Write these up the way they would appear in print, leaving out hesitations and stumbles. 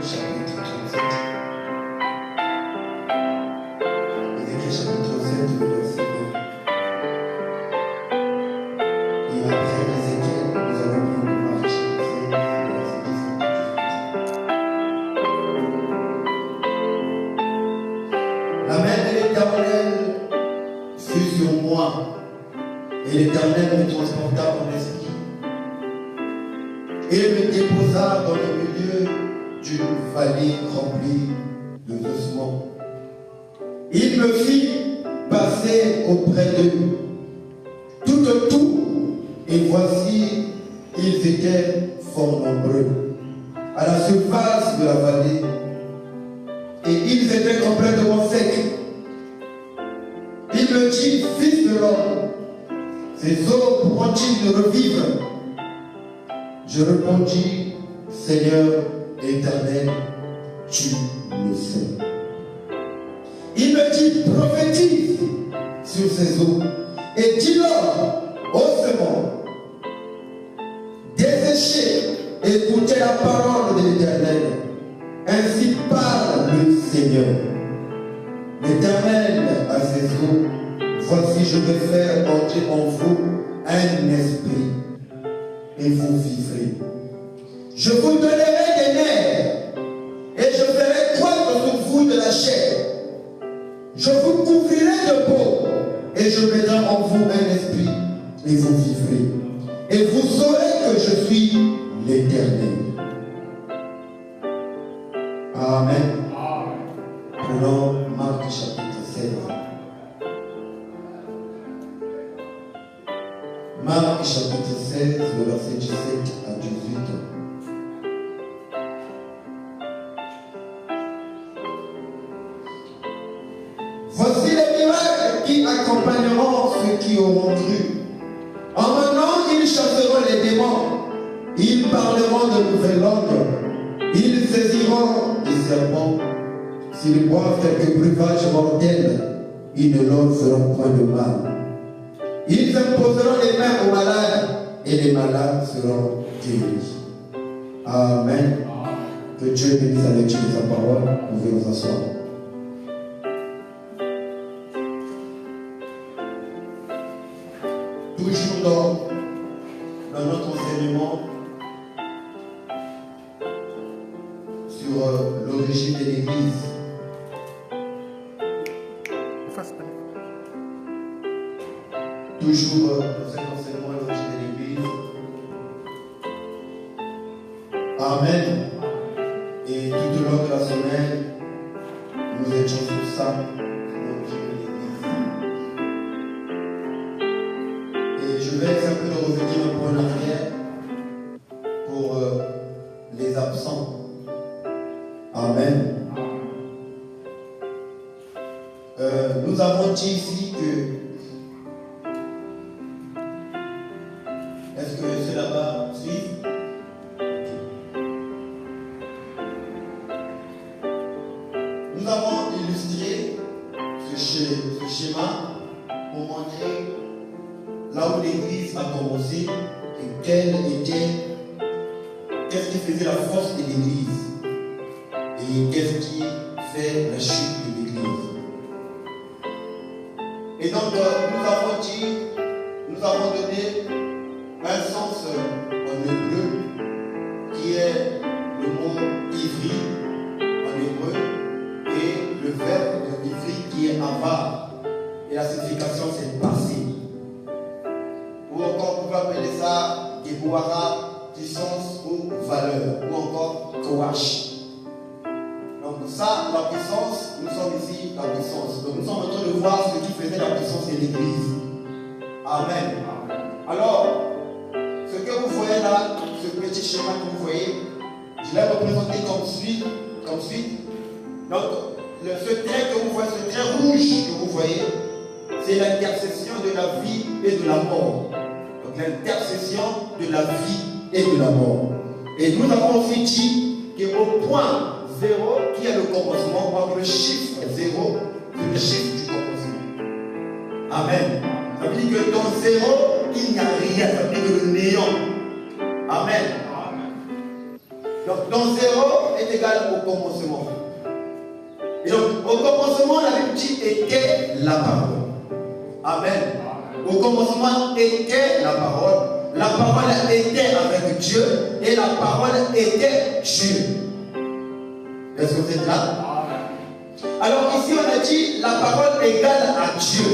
chapitre 37. Ézéchiel chapitre 7, le verset 1. Et après Ézéchiel, nous allons prendre Marc chapitre 7, verset 10. La main de l'Éternel fut sur moi, et l'Éternel me transporta mon esprit. Et me déposa dans le milieu d'une vallée remplie de ossements. Il me fit passer auprès d'eux, tout autour, et voici, ils étaient fort nombreux, à la surface de la vallée, et ils étaient complètement secs. Il me dit, fils de l'homme, ces eaux pourront-ils revivre? Je répondis, Seigneur éternel, tu le sais. Il me dit, prophétise sur ces eaux et dis-leur, ossements, desséchez, écoutez la parole de l'Éternel. Ainsi parle le Seigneur. L'Éternel à ses eaux, voici je vais faire entrer en vous un esprit et vous vivrez. Je vous donnerai des nerfs et je ferai croître sur vous de la chair. Je vous couvrirai de peau et je mettrai en vous un esprit et vous vivrez. Et vous saurez que je suis l'Éternel. Amen. Prenons Marc chapitre 16. Marc chapitre 16, le verset 17 à 18. Voici les miracles qui accompagneront ceux qui auront cru. En mon nom, ils chasseront les démons. Ils parleront de nouvelles langues. Ils saisiront des serpents. S'ils boivent quelques breuvages mortels, ils ne leur feront point de mal. Ils imposeront les mains aux malades et les malades seront guéris. Amen. Que Dieu bénisse la lecture de sa parole. Vous pouvez vous asseoir. Toujours dans notre enseignement sur l'origine de l'Église. Toujours dans cet enseignement à l'origine de l'Église. Amen. Et tout au long de la semaine, nous étions sur ça, l'origine de l'Église. Et je vais essayer un peu de revenir un peu en arrière pour les absents. Amen. Nous avons dit ici que est-ce que c'est là-bas suit? Nous avons illustré ce schéma pour montrer là où l'Église a commencé et qu'est-ce qui faisait la force de l'Église et qu'est-ce qui fait la chute de l'Église. Et donc nous avons donné un sens en hébreu qui est le mot ivri en hébreu et le verbe ivri qui est ava et la signification c'est passé. Ou encore on peut appeler ça Geboara, puissance ou valeur, ou encore Koach. Donc ça, la puissance, nous sommes ici la puissance. Donc nous sommes en train de voir ce qui faisait la puissance de l'Église. Amen. Alors, ce que vous voyez là, ce petit schéma que vous voyez, je l'ai représenté comme suit. Donc, ce trait que vous voyez, ce trait rouge que vous voyez, c'est l'intercession de la vie et de la mort. Donc, l'intercession de la vie et de la mort. Et nous avons aussi dit qu'au point 0, qui est le commencement, donc le chiffre 0, c'est le chiffre du commencement. Amen. Ça veut dire que dans 0, il n'y a rien, ça veut dire que le néant. Amen. Donc, dans 0 est égal au commencement. Et donc, au commencement, la Bible dit était la parole. Amen. Au commencement était la parole. La parole était avec Dieu et la parole était Dieu. Est-ce que vous êtes là? Alors ici on a dit la parole égale à Dieu.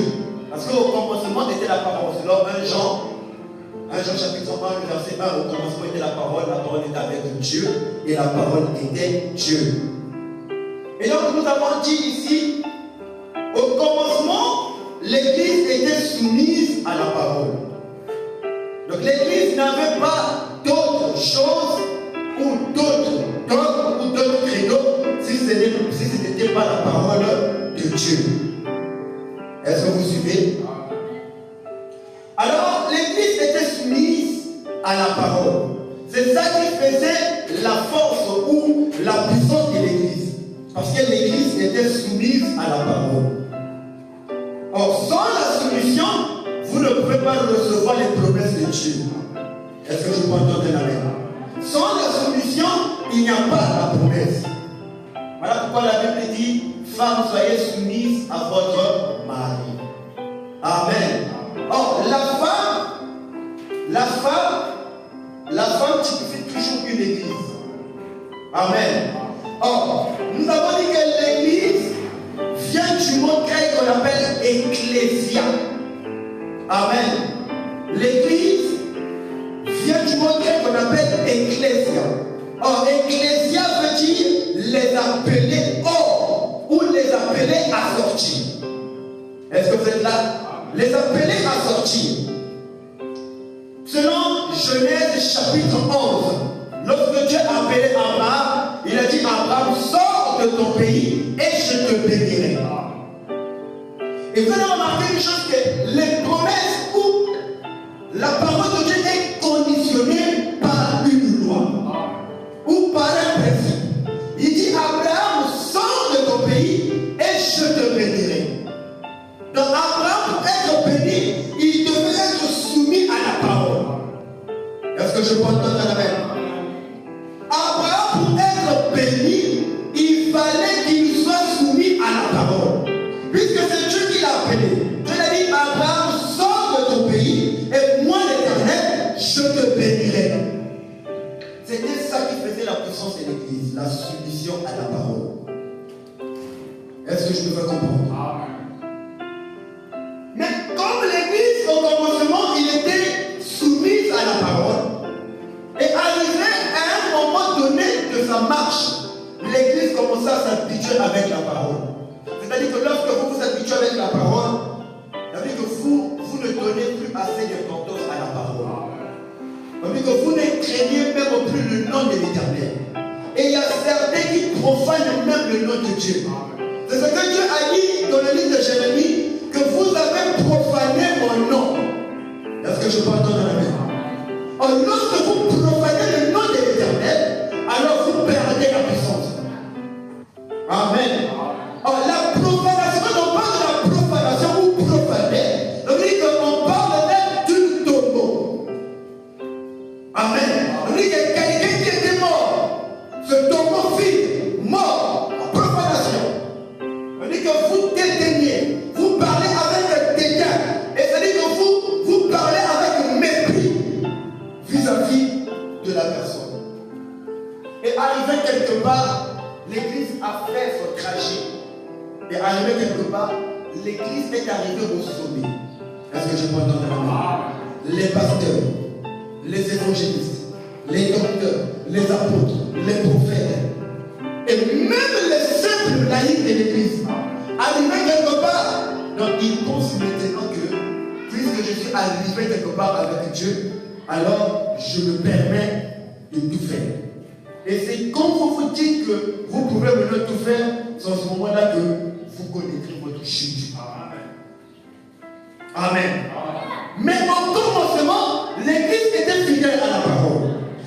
Parce qu'au commencement était la parole. C'est dans 1 Jean chapitre 1, verset 1. Au commencement était la parole était avec Dieu et la parole était Dieu. Et donc nous avons dit ici, au commencement, l'Église était soumise à la parole. Donc l'Église n'avait pas d'autre chose ou d'autres dogmes ou d'autres credos si ce n'était pas la parole de Dieu. Est-ce que vous suivez? Alors l'Église était soumise à la parole. C'est ça qui faisait la force ou la puissance de l'Église. Parce que l'Église était soumise à la parole. Or, sans la soumission, vous ne pouvez pas recevoir les promesses de Dieu. Est-ce que je peux entendre un amen? Sans la soumission, il n'y a pas la promesse. Voilà pourquoi la Bible dit, femmes, soyez soumises à votre mari. Amen. Or, la femme typifie toujours une église. Amen. Or, nous avons dit que l'église vient du mot grec qu'on appelle ecclésia. Amen. L'église vient du mot grec qu'on appelle ecclésia. Or, ecclésia veut dire les appeler hors ou les appeler à sortir. Est-ce que vous êtes là? Les appeler à sortir. Selon Genèse chapitre 11, lorsque Dieu a appelé Abraham, il a dit Abraham, sors de ton pays et je te bénirai. Et vous allez remarquer une chose, que les promesses ou la parole de Dieu est conditionnée par une loi ou par un principe. Il dit Abraham, sors de ton pays et je te bénirai. Donc Abraham, pour être béni, il devait être soumis à la parole. Est-ce que je peux entendre la main? Abraham, pour être béni, il fallait qu'il soit soumis à la parole. Puisque c'est Dieu qui l'a appelé. Dieu a dit Abraham, sors de ton pays et moi l'Éternel, je te bénirai. C'était ça qui faisait la puissance de l'Église, la soumission à la parole. Est-ce que je peux comprendre? Amen. Mais comme l'Église, au commencement, il était soumise à la parole, et arrivé à un moment donné de sa marche, l'Église commençait à s'habituer avec la parole. C'est-à-dire que lorsque vous vous habituez avec la parole, c'est-à-dire que vous ne donnez plus assez d'importance à la parole. C'est-à-dire que vous ne craignez même plus le nom de l'Éternel. Et il y a certains qui profanent même le nom de Dieu. C'est ce que Dieu a dit dans le livre de Jérémie, que vous avez profané mon nom. Est-ce que je peux entendre la main? Or, lorsque vous profanez le nom de l'Éternel, alors vous perdez la puissance. Amen. Or, la profanation, on parle de la profanation ou profaner, c'est-à-dire qu'on parle même d'une tombeau. Amen. C'est-à-dire qu'il y a quelqu'un qui était mort. Ce tombeau vide, mort, la profanation. C'est-à-dire que vous dédaignez, vous parlez avec dédain, et c'est-à-dire que vous parlez avec mépris vis-à-vis de la personne. Et arrivé quelque part, l'Église a fait son trajet. Et arrivé quelque part, l'Église est arrivée au sommet. Est-ce que je peux entendre la main? Les pasteurs, les évangélistes, les docteurs, les apôtres, les prophètes, et même les simples laïcs de l'Église, arrivés quelque part, donc ils pensent maintenant que, puisque je suis arrivé quelque part avec Dieu, alors je me permets de tout faire. Et c'est quand vous vous dites que vous pouvez maintenant tout faire, c'est en ce moment-là que vous connaîtrez votre chute. Amen. Mais au commencement, l'Église était fidèle à la parole.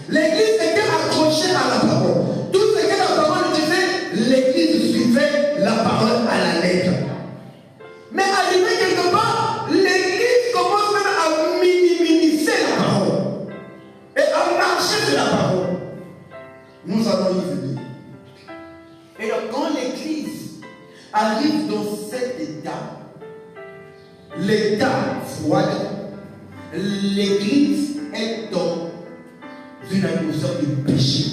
L'Église était accrochée à la parole. Tout ce que la parole disait, l'Église suivait la parole à la lettre. Mais arrivé quelque part, l'Église commence même à minimiser la parole et à marcher sur la parole. Nous arrive dans cet l'état froid, l'église est dans une atmosphère de péché.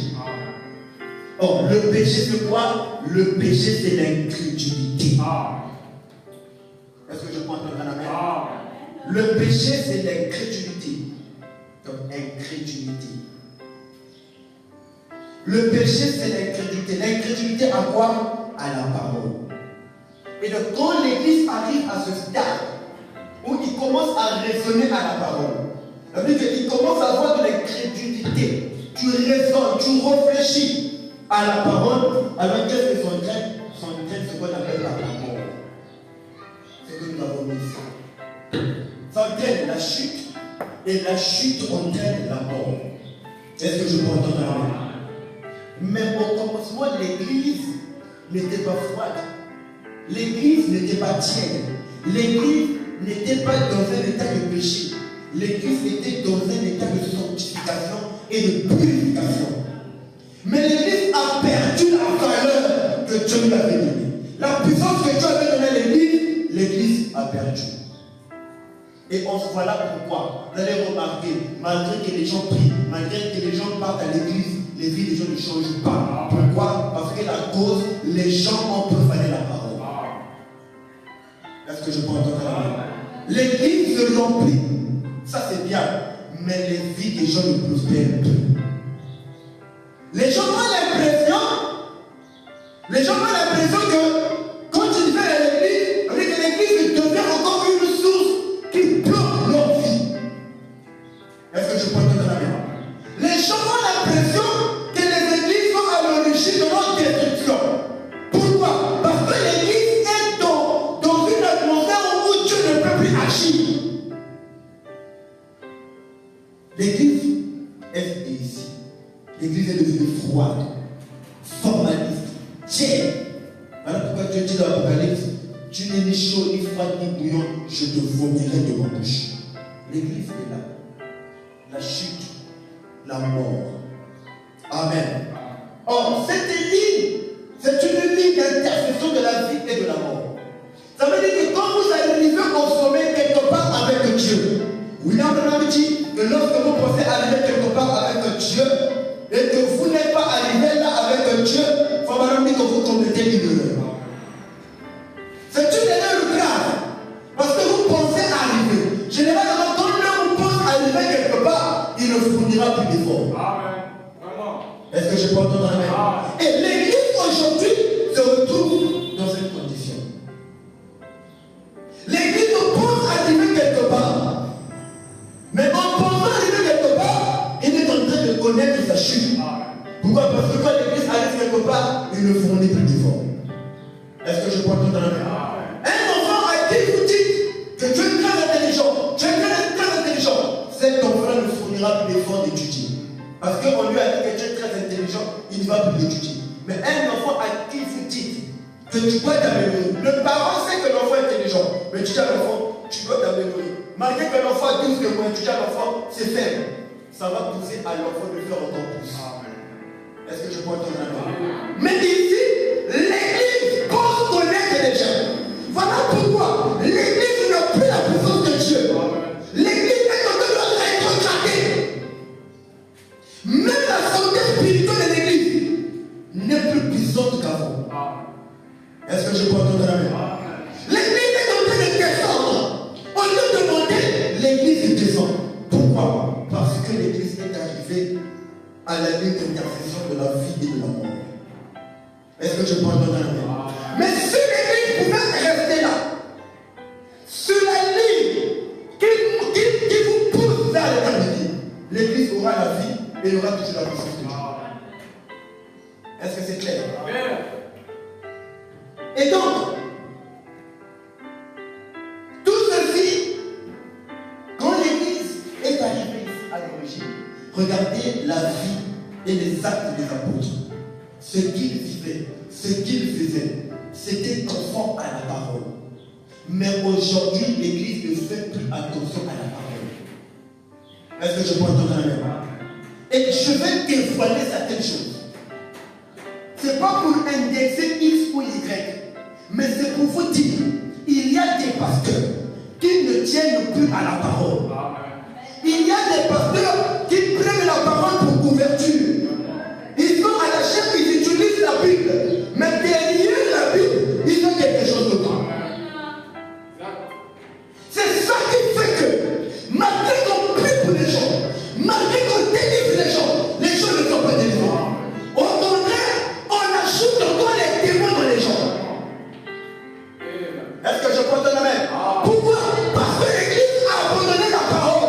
Or, le péché, c'est quoi? Le péché, c'est l'incrédulité. Est-ce que je peux entendre un amen? Le péché, c'est l'incrédulité. Donc, incrédulité. Le péché, c'est l'incrédulité. L'incrédulité à quoi? À la parole. Et donc, quand l'église arrive à ce stade où il commence à raisonner à la parole, ça veut dire qu'il commence à avoir de l'incrédulité. Tu raisonnes, tu réfléchis à la parole, alors qu'est-ce que s'entraîne? S'entraîne ce qu'on appelle la mort. C'est ce que nous avons mis ici. S'entraîne la chute, et la chute entraîne la mort. Est-ce que je peux entendre la main? Mais au commencement, l'église n'était pas froide. L'église n'était pas tiède. L'église n'était pas dans un état de péché. L'église était dans un état de sanctification et de purification. Mais l'église a perdu la valeur que Dieu lui avait donnée. La puissance que Dieu avait donnée à l'église, l'église a perdu. Et on se voit là pourquoi. Vous allez remarquer, malgré que les gens prient, malgré que les gens partent à l'église, les vies des gens ne changent pas. Pourquoi? Parce que la cause, les gens ont profané la parole. Est-ce que je peux entendre la main? L'église se remplit. Ça c'est bien. Mais les vies des gens ne prospèrent plus. Les gens ont l'impression que quand ils viennent à l'église devient encore une source qui bloque leur vie. Est-ce que je peux entendre la main? Les gens ont l'impression que les églises sont à l'origine de notre destruction. Pourquoi? Parce que l'église est dans une atmosphère où Dieu ne peut plus agir. L'église est ici. L'église est devenue froide, formaliste, tiède. Voilà pourquoi Dieu dit dans l'Apocalypse, tu n'es ni chaud, ni froid, ni bouillant, je te vomirai de ma bouche. L'église est là. La chute, la mort. Amen. Or, cette ligne, c'est une ligne d'intercession de la vie et de la mort. Ça veut dire que quand vous arrivez au sommet quelque part avec Dieu, William Branham dit que lorsque vous pensez arriver quelque part avec Dieu, et que vous n'êtes pas arrivé là avec Dieu, il faut vraiment dire que vous commettez une erreur. C'est une erreur grave. Parce que vous pensez arriver. Généralement, quand l'homme pense arriver quelque part, il ne fournira plus d'efforts. Est-ce que je peux entendre la main? Et l'église aujourd'hui se retrouve dans cette condition. L'église pense arriver quelque part. Mais en pensant arriver quelque part, il est en train de connaître sa chute. Pourquoi? Parce que quand l'église arrive quelque part, il ne fournit plus d'efforts. Est-ce que je peux entendre la main? Un enfant à qui vous dites que tu es très intelligent, cet enfant ne fournira plus d'efforts d'étudier. Parce qu'on lui a dit que tu es très intelligent, il ne va plus l'étudier. Mais un enfant à qui vous dites que tu dois t'améliorer, le parent sait que l'enfant est intelligent, mais tu dis à l'enfant, tu dois t'améliorer. Malgré que l'enfant a 12 de moins, tu dis à l'enfant, c'est faible. Ça va pousser à l'enfant de faire encore plus. Est-ce que je peux entendre la main? Mais ici, l'église pense connaître les gens. Voilà pourquoi l'église n'a plus la puissance de Dieu. L'église est en train de rétrograder. Même la santé spirituelle de l'église n'est plus puissante qu'avant. Est-ce que je peux entendre la main? L'église est en train de descendre. Au lieu de monter, l'église descend. Pourquoi? Parce que l'église est arrivée à la ligne d'intercession de la vie et de la mort. Est-ce que je peux entendre la main? Mais si l'église pouvait rester là, sur la ligne qui vous pousse vers l'éternité, l'église aura la vie et il aura toujours la puissance de Dieu. Est-ce que c'est clair? Et donc, tout ceci, quand l'église est arrivée à l'origine, regardez la vie et les actes des apôtres. Ce qu'ils vivaient, ce qu'ils faisaient, c'était conforme à la parole. Mais aujourd'hui, l'église ne fait plus attention à la parole. Est-ce que je peux entendre la main? Et je vais dévoiler certaines choses. Ce n'est pas pour indexer X ou Y, Mais c'est pour vous dire, il y a des pasteurs qui ne tiennent plus à la parole. Il y a des pasteurs qui prennent la parole pour couverture. Ils sont à la chef, ils utilisent la Bible. Mais derrière la Bible, ils ont quelque chose d'autre. C'est ça qui fait que, malgré qu'on prie pour les gens, malgré qu'on délivre les gens ne sont pas délivrés. Au contraire, on ajoute encore les démons dans les gens. Est-ce que je porte la main? Pourquoi? Parce que l'Église a abandonné la parole.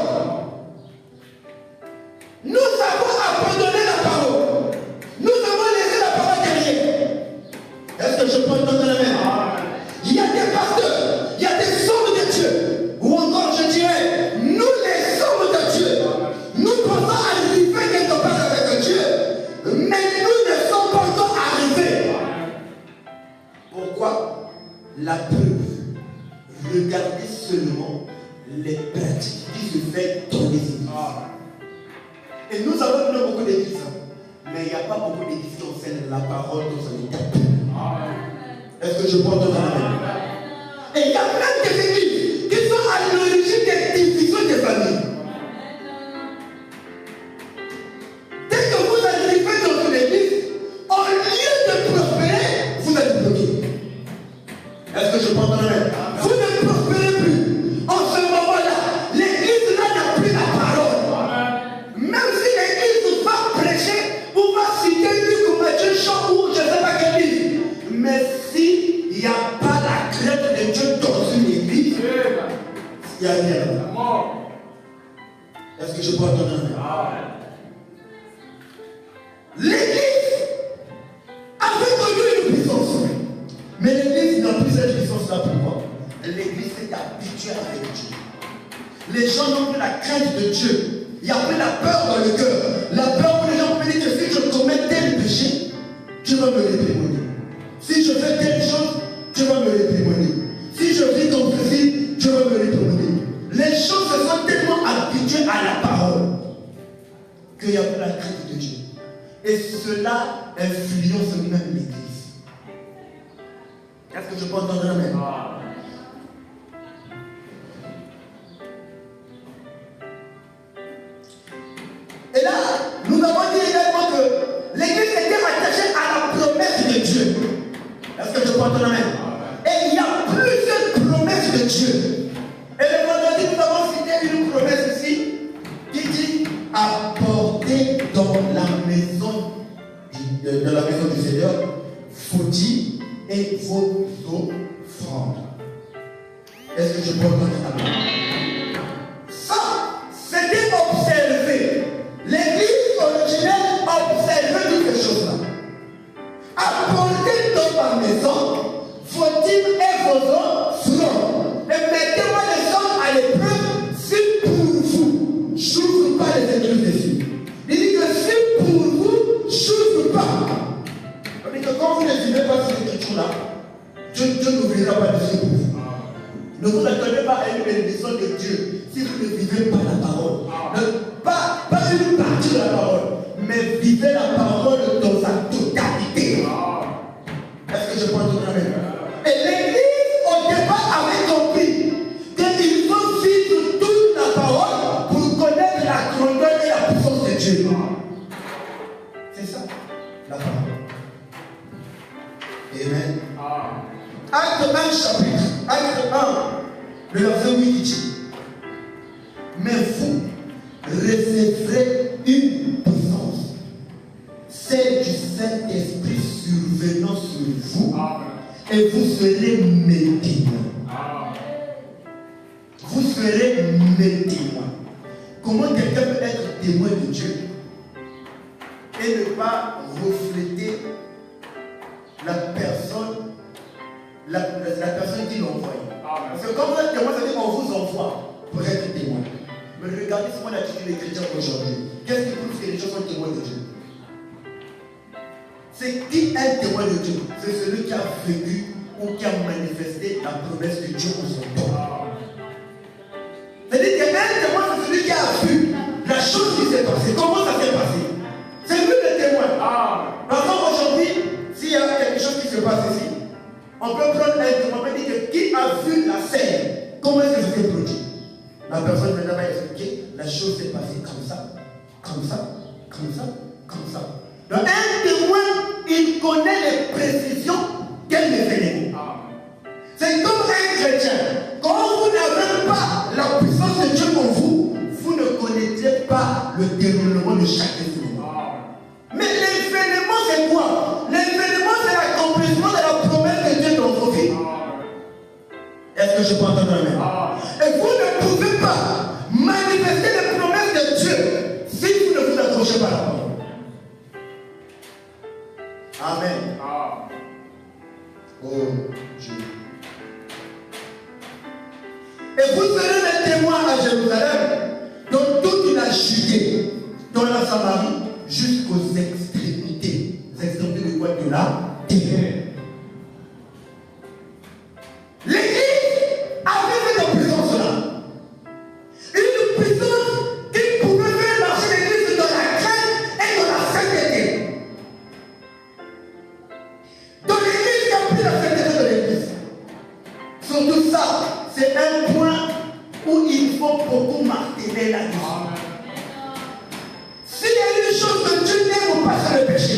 Nous avons abandonné la parole. Nous avons laissé la parole derrière. Est-ce que je porte la main? Il y a des pasteurs, il y a des hommes de Dieu. Ou encore je dirais, nous les hommes de Dieu, nous pensons arriver quelque part avec Dieu, mais nous ne sommes pas encore arrivés. Pourquoi? La preuve. Regardez seulement les pratiques qui se font dans les églises. Et nous avons beaucoup d'églises, mais il n'y a pas beaucoup d'églises qui enseignent la parole dans son état. Est-ce que je porte dans la main? Et il y a plein d'églises qui sont à l'origine des divisions des familles. Dès que vous arrivez dans une église, au lieu de prospérer, vous êtes bloqué. Est-ce que je porte dans la main? Vous ne prospérez plus. En ce moment-là, l'église là n'a plus la parole. Même si l'église va prêcher ou va citer Luc ou Matthieu Chant ou je ne sais pas quel livre. Mais s'il n'y a pas la crainte de Dieu dans une église, il n'y a rien. Est-ce que je peux entendre? L'église avait connu une puissance. Mais l'église n'a plus cette puissance-là. Pourquoi? L'église s'est habituée avec Dieu. Les gens n'ont plus la crainte de Dieu. Il n'y a plus la peur dans le cœur. La peur où les gens me disent que si je commets tel péché, Dieu va me réprimer. Si je fais telle chose, Dieu va me réprimer. Si je vis comme ceci, Dieu va me réprimer. Les gens se sont tellement habitués à la parole qu'il n'y a plus la crainte de Dieu. Et cela influence même l'église. Est-ce que je peux entendre la main? Et là, nous avons dit également que l'église était attachée à la promesse de Dieu. Est-ce que je peux entendre la main? Et il y a plusieurs promesses de Dieu. Et le vendredi, nous avons cité une promesse ici qui dit apportez dans la maison du Seigneur vos dîmes et vos offrandes. Est-ce que je peux entendre la main? Ça, c'était observé. L'église originelle observait toutes ces choses-là. Apportez dans ma maison vos dîmes et vos offrandes. Et mettez-moi les hommes à l'épreuve si pour vous, j'ouvre pas les églises dessus. Il dit que si pour vous, j'ouvre pas. On dit que quand vous ne vivez pas cette écriture-là, Dieu n'ouvrira pas dessus pour vous. Ne vous attendez pas à une bénédiction de Dieu si vous ne vivez pas la parole. Pas une partie de la parole, mais vivez la parole dans sa totalité. Est-ce que je peux entendre la main? Et l'église, au départ, avait compris qu'il faut vivre toute la parole pour connaître la grandeur et la puissance de Dieu. C'est ça, la parole. Amen. Acte 1, chapitre, acte 1, le verset 8 dit, mais vous recevrez une puissance, celle du Saint-Esprit survenant sur vous, et vous serez mes témoins. Vous serez mes témoins. Comment quelqu'un peut être témoin de Dieu et ne pas refléter la personne qui l'envoie? Parce que quand vous êtes témoin, ça veut dire qu'on vous envoie pour être témoin. Mais regardez ce qu'on a dit les chrétiens aujourd'hui. Qu'est-ce qui prouve que les gens sont témoins de Dieu? C'est qui est témoin de Dieu? C'est celui qui a vécu ou qui a manifesté la promesse de Dieu en son temps. C'est-à-dire qu'un témoin, c'est celui qui a vu la chose qui s'est passée. Comment ça s'est passé? C'est lui le témoin. Par exemple, aujourd'hui, s'il y a quelque chose qui se passe ici, on peut prendre qui a vu la scène, comment est-ce que ça s'est produit? La personne maintenant va expliquer, la chose s'est passée comme ça, comme ça, comme ça, comme ça. Donc un témoin, il connaît les précisions qu'elle ne fait pas. C'est comme un chrétien. Quand vous n'avez pas la puissance de Dieu en vous, vous ne connaissez pas le déroulement de chaque événement. Mais l'événement, c'est quoi? L'événement, c'est l'accomplissement de la promesse de Dieu dans vos vies. Est-ce que je peux entendre un même? Et vous ne pouvez pas manifester les promesses de Dieu si vous ne vous accrochez pas à la parole. Amen. Oh Dieu. Et vous serez les témoins à Jérusalem, dans toute la Judée, dans la Samarie, jusqu'aux extrémités. Les extrémités de quoi? De la terre. L'Église avait cette puissance-là. Une puissance qui pouvait faire marcher l'Église dans la crainte et dans la sainteté. Dans l'Église, il n'y a plus la sainteté de l'Église. Surtout ça, c'est un point où il faut beaucoup marteler la vie. S'il y a une chose que Dieu n'aime pas, c'est le péché.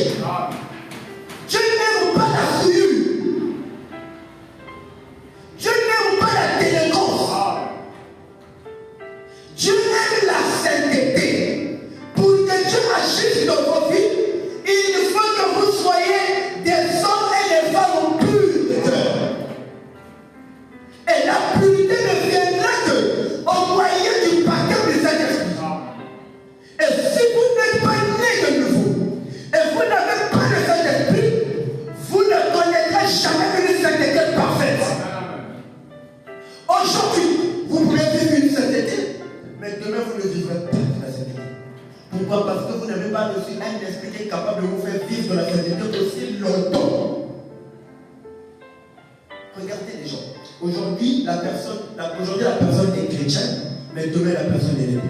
Dieu n'aime pas la souillure. Dieu n'aime pas la délinquance. Dieu aime la sainteté. Pour que Dieu agisse dans vos vies, il faut que vous soyez des hommes et des femmes purs de cœur. Et la pureté ne viendra que au moyen du baptême du Saint-Esprit. Et si vous n'êtes pas né de nouveau, et vous n'avez pas le Saint-Esprit, vous ne connaîtrez jamais une sainteté parfaite. Aujourd'hui, vous pouvez vivre une sainteté, mais demain vous ne vivrez pas la sainteté. Pourquoi? Parce que vous n'avez pas reçu un esprit qui est capable de vous faire vivre la sainteté aussi longtemps. Regardez les gens. Aujourd'hui, la personne est chrétienne, mais demain la personne est libre.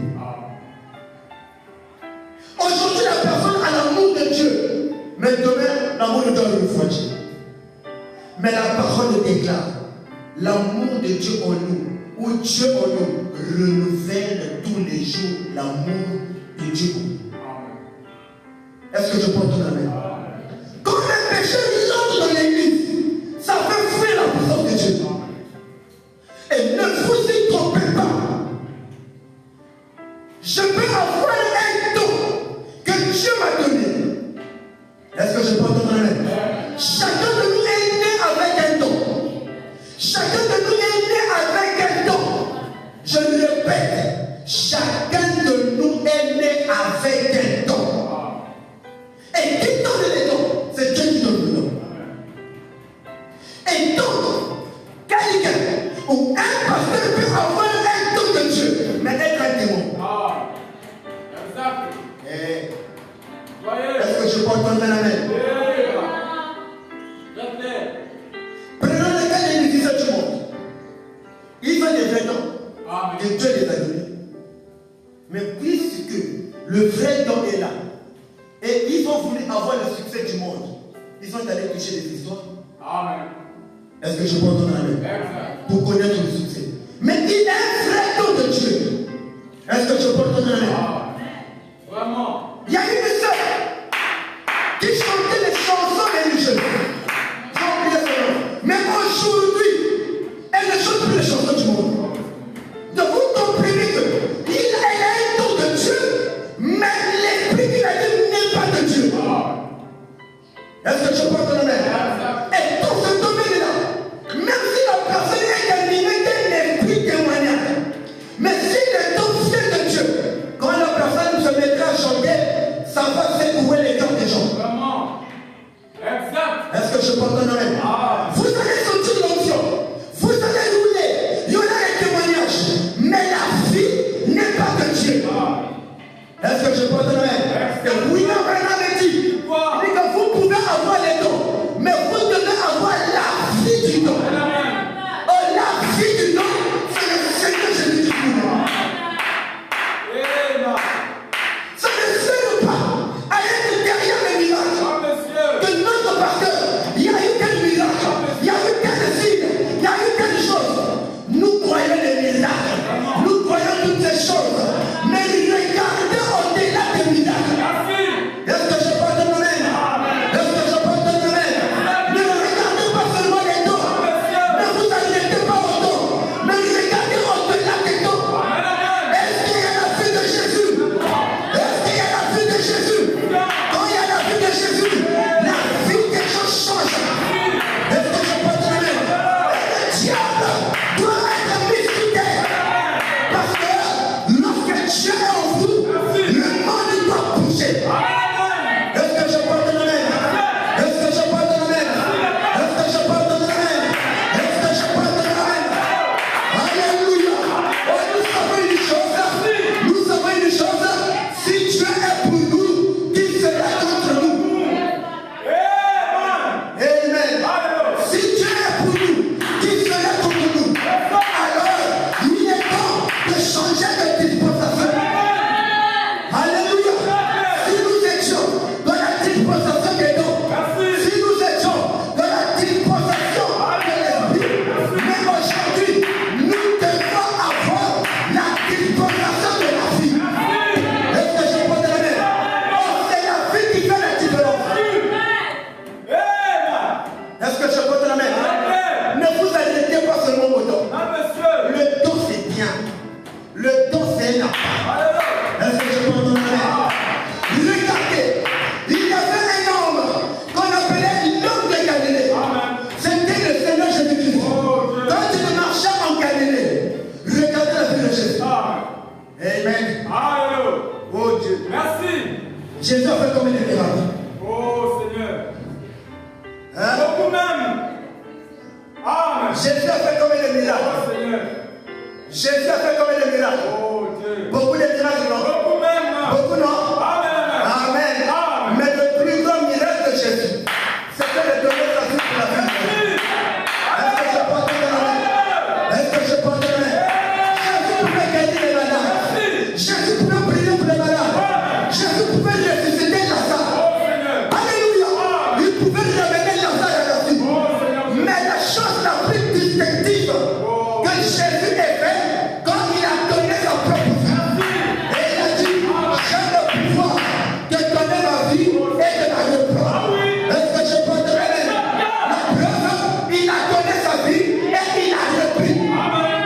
Aujourd'hui, la personne a l'amour de Dieu, mais demain l'amour de Dieu est refroidi. Mais la parole déclare l'amour de Dieu en nous, où Dieu en nous renouvelle tous les jours l'amour de Dieu. Est-ce que je peux entendre la main? Quand le péché entre dans l'église, ça fait fuir la puissance de Dieu. Et ne vous y trompez pas. Je peux avoir un don que Dieu m'a donné. Est-ce que je peux entendre la main? Chacun de nous est né avec un don. Chacun de nous est né avec un don. Je le répète, chacun de nous est né avec un don. Et qui donne les dons? C'est Dieu qui donne le don. Et donc, quelqu'un ou un pasteur peut avoir un don de Dieu, mais être un démon. Est-ce que je peux entendre la main? Prenons le cas des musiciens du monde. Ils ont des vrais dons que Dieu les a donnés. Mais puisque le vrai don est là, et ils ont voulu avoir le succès du monde, ils sont allés toucher des histoires. Amen. Est-ce que je peux entendre la main? Pour connaître le succès. Mais il a un vrai don de Dieu. Est-ce que je peux entendre la main? Vraiment. Il y a une sœur qui chantait les chansons religieuses. J'ai oublié son nom. Mais aujourd'hui, elle ne chante plus les chansons du monde. Donc vous comprenez qu'elle a un don de Dieu, mais l'esprit qui a dit n'est pas de Dieu. Est-ce que je peux entendre la main? Et dans ce domaine-là, même si la personne est animée d'un esprit témoignage, mais si le don vient de Dieu, quand la personne se mettra à chanter, ça va secouer les cœurs des gens. Vraiment. Exact. Est-ce que je peux entendre la main? Vous allez sentir l'onction, vous allez rouler, il y en a un témoignage, mais la vie n'est pas de Dieu. Est-ce que je peux entendre la main? Et William Branham a dit que vous pouvez avoir les dons, mais vous devez avoir la vie du don. Oh, la vie du don, c'est le Seigneur Jésus-Christ. Ça ne sert pas à être derrière les miracles. De notre pasteur, il y a eu quel miracle? Il y a eu quel Hein? Beaucoup même. Amen. Jésus a fait combien de miracles? Oh Seigneur. Jésus a fait combien de miracles? Oh Dieu. Beaucoup de miracles, non? Beaucoup même. Beaucoup, non? Amen. Amen. Amen. Mais le plus grand miracle de Jésus, c'était de donner sa vie pour la vie. Est-ce que je peux entendre la main? Est-ce que je peux entendre la main? Jésus pouvait guérir les malades. Jésus pouvait prier pour les malades. Jésus pouvait ressusciter Lazare. Alléluia. Il pouvait ramener Lazare à la vie. Mais la chose la plus distinctive que Jésus ait fait, quand il a donné sa propre vie, et il a dit, j'ai le pouvoir de donner ma vie et de la reprendre. Est-ce que je peux te donner? La preuve, il a donné sa vie et il a repris.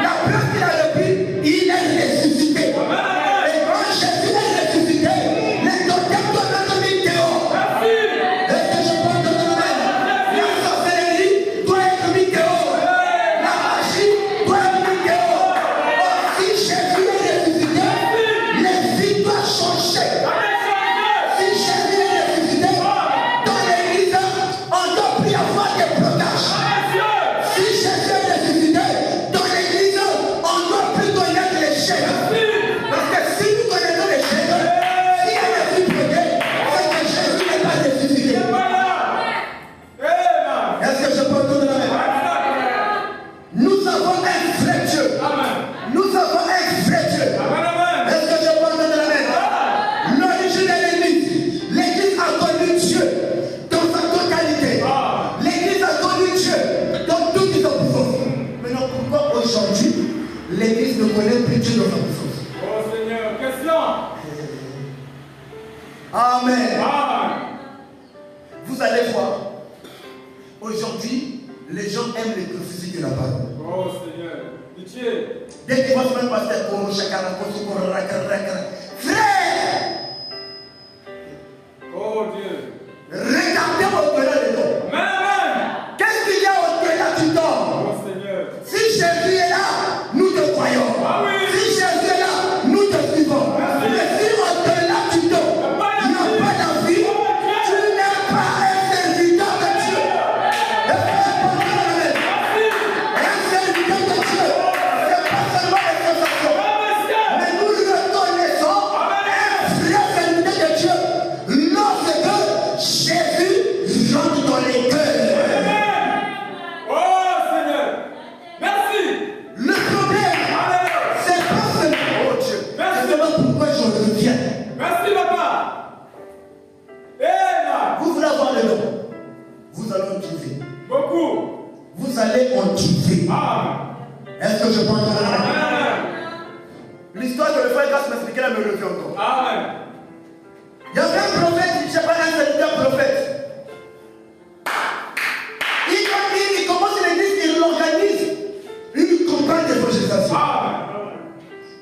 La preuve qu'il a repris, il est ressuscité. Et quand Jésus est ressuscité, les docteurs doivent être mis dehors. Est-ce que je peux te donner? La sorcellerie doit être mise dehors. La magie doit être mise dehors. Or, si Jésus est ressuscité, les vies doivent changer. Si Jésus est ressuscité, dans l'église, on doit plus avoir des blocages. Si Jésus est ressuscité, dans l'église, on doit plus connaître les chèques. Parce que si nous connaissons les chèques, si elle est supprimée, c'est que Jésus n'est pas ressuscité. Est-ce que je peux entendre la main? Nous avons un vrai Dieu. Nous avons un vrai Dieu. Est-ce que je peux entendre la main? L'origine de l'église. L'église a connu Dieu dans sa totalité. L'église a connu Dieu dans toute sa puissance. Maintenant, pourquoi aujourd'hui l'église ne connaît plus Dieu dans sa puissance? Oh Seigneur, question. Amen. Amen. Vous allez voir. Aujourd'hui, les gens aiment les prophéties de la parole. Oh Seigneur, pitié. Dès qu'ils voient ce même pasteur, frère, Oh Dieu. regardez au-delà de l'homme. Amen. Qu'est-ce qu'il y a au-delà du temps? Oh Seigneur. Si Jésus est là, nous te croyons. Ah oui. Si Jésus est là, nous te suivons. Mais si au-delà du temps, il n'y a pas la vie, tu n'es pas un serviteur de Dieu. Est-ce que je peux dire la même? Un serviteur de Dieu, c'est pas seulement les sensations. Mais nous reconnaissons un vrai serviteur de Dieu lorsque Jésus rentre dans les cœurs. Oh Seigneur. Merci. Le problème, c'est pas seulement, oh Dieu, c'est seulement pourquoi je reviens. Merci papa. Amen. Vous voulez avoir le nom, vous allez en trouver. Beaucoup. Vous allez en trouver. Amen. Est-ce que je peux entendre la main? Amen. L'histoire que le frère Grasse m'expliquait là me revient encore. Amen. Il y avait un prophète, je ne sais pas, un serviteur prophète. Il commence l'église, il organise une campagne d'évangélisation. Amen.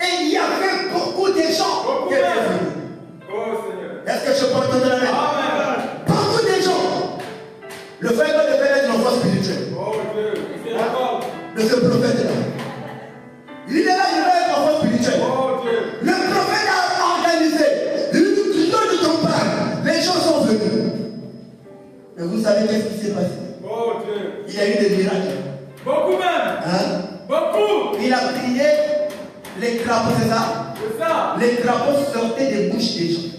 Et il y avait beaucoup de gens qui étaient venus. Oh Seigneur. Est-ce que je peux entendre la main? Amen. Beaucoup de gens. Le frère Grasse devait être l'enfant spirituel Oh Dieu. C'est d'accord. de ce prophète-là. Il est là, il va être l'enfant spirituel. Oh Dieu. Le prophète a organisé une grande campagne. Les gens sont venus. Mais vous savez qu'est-ce qui s'est passé? Oh Dieu. Il y a eu des miracles. Beaucoup même. Hein? Beaucoup. Il a prié les crapauds, c'est ça? C'est ça. Les crapauds sortaient des bouches des gens.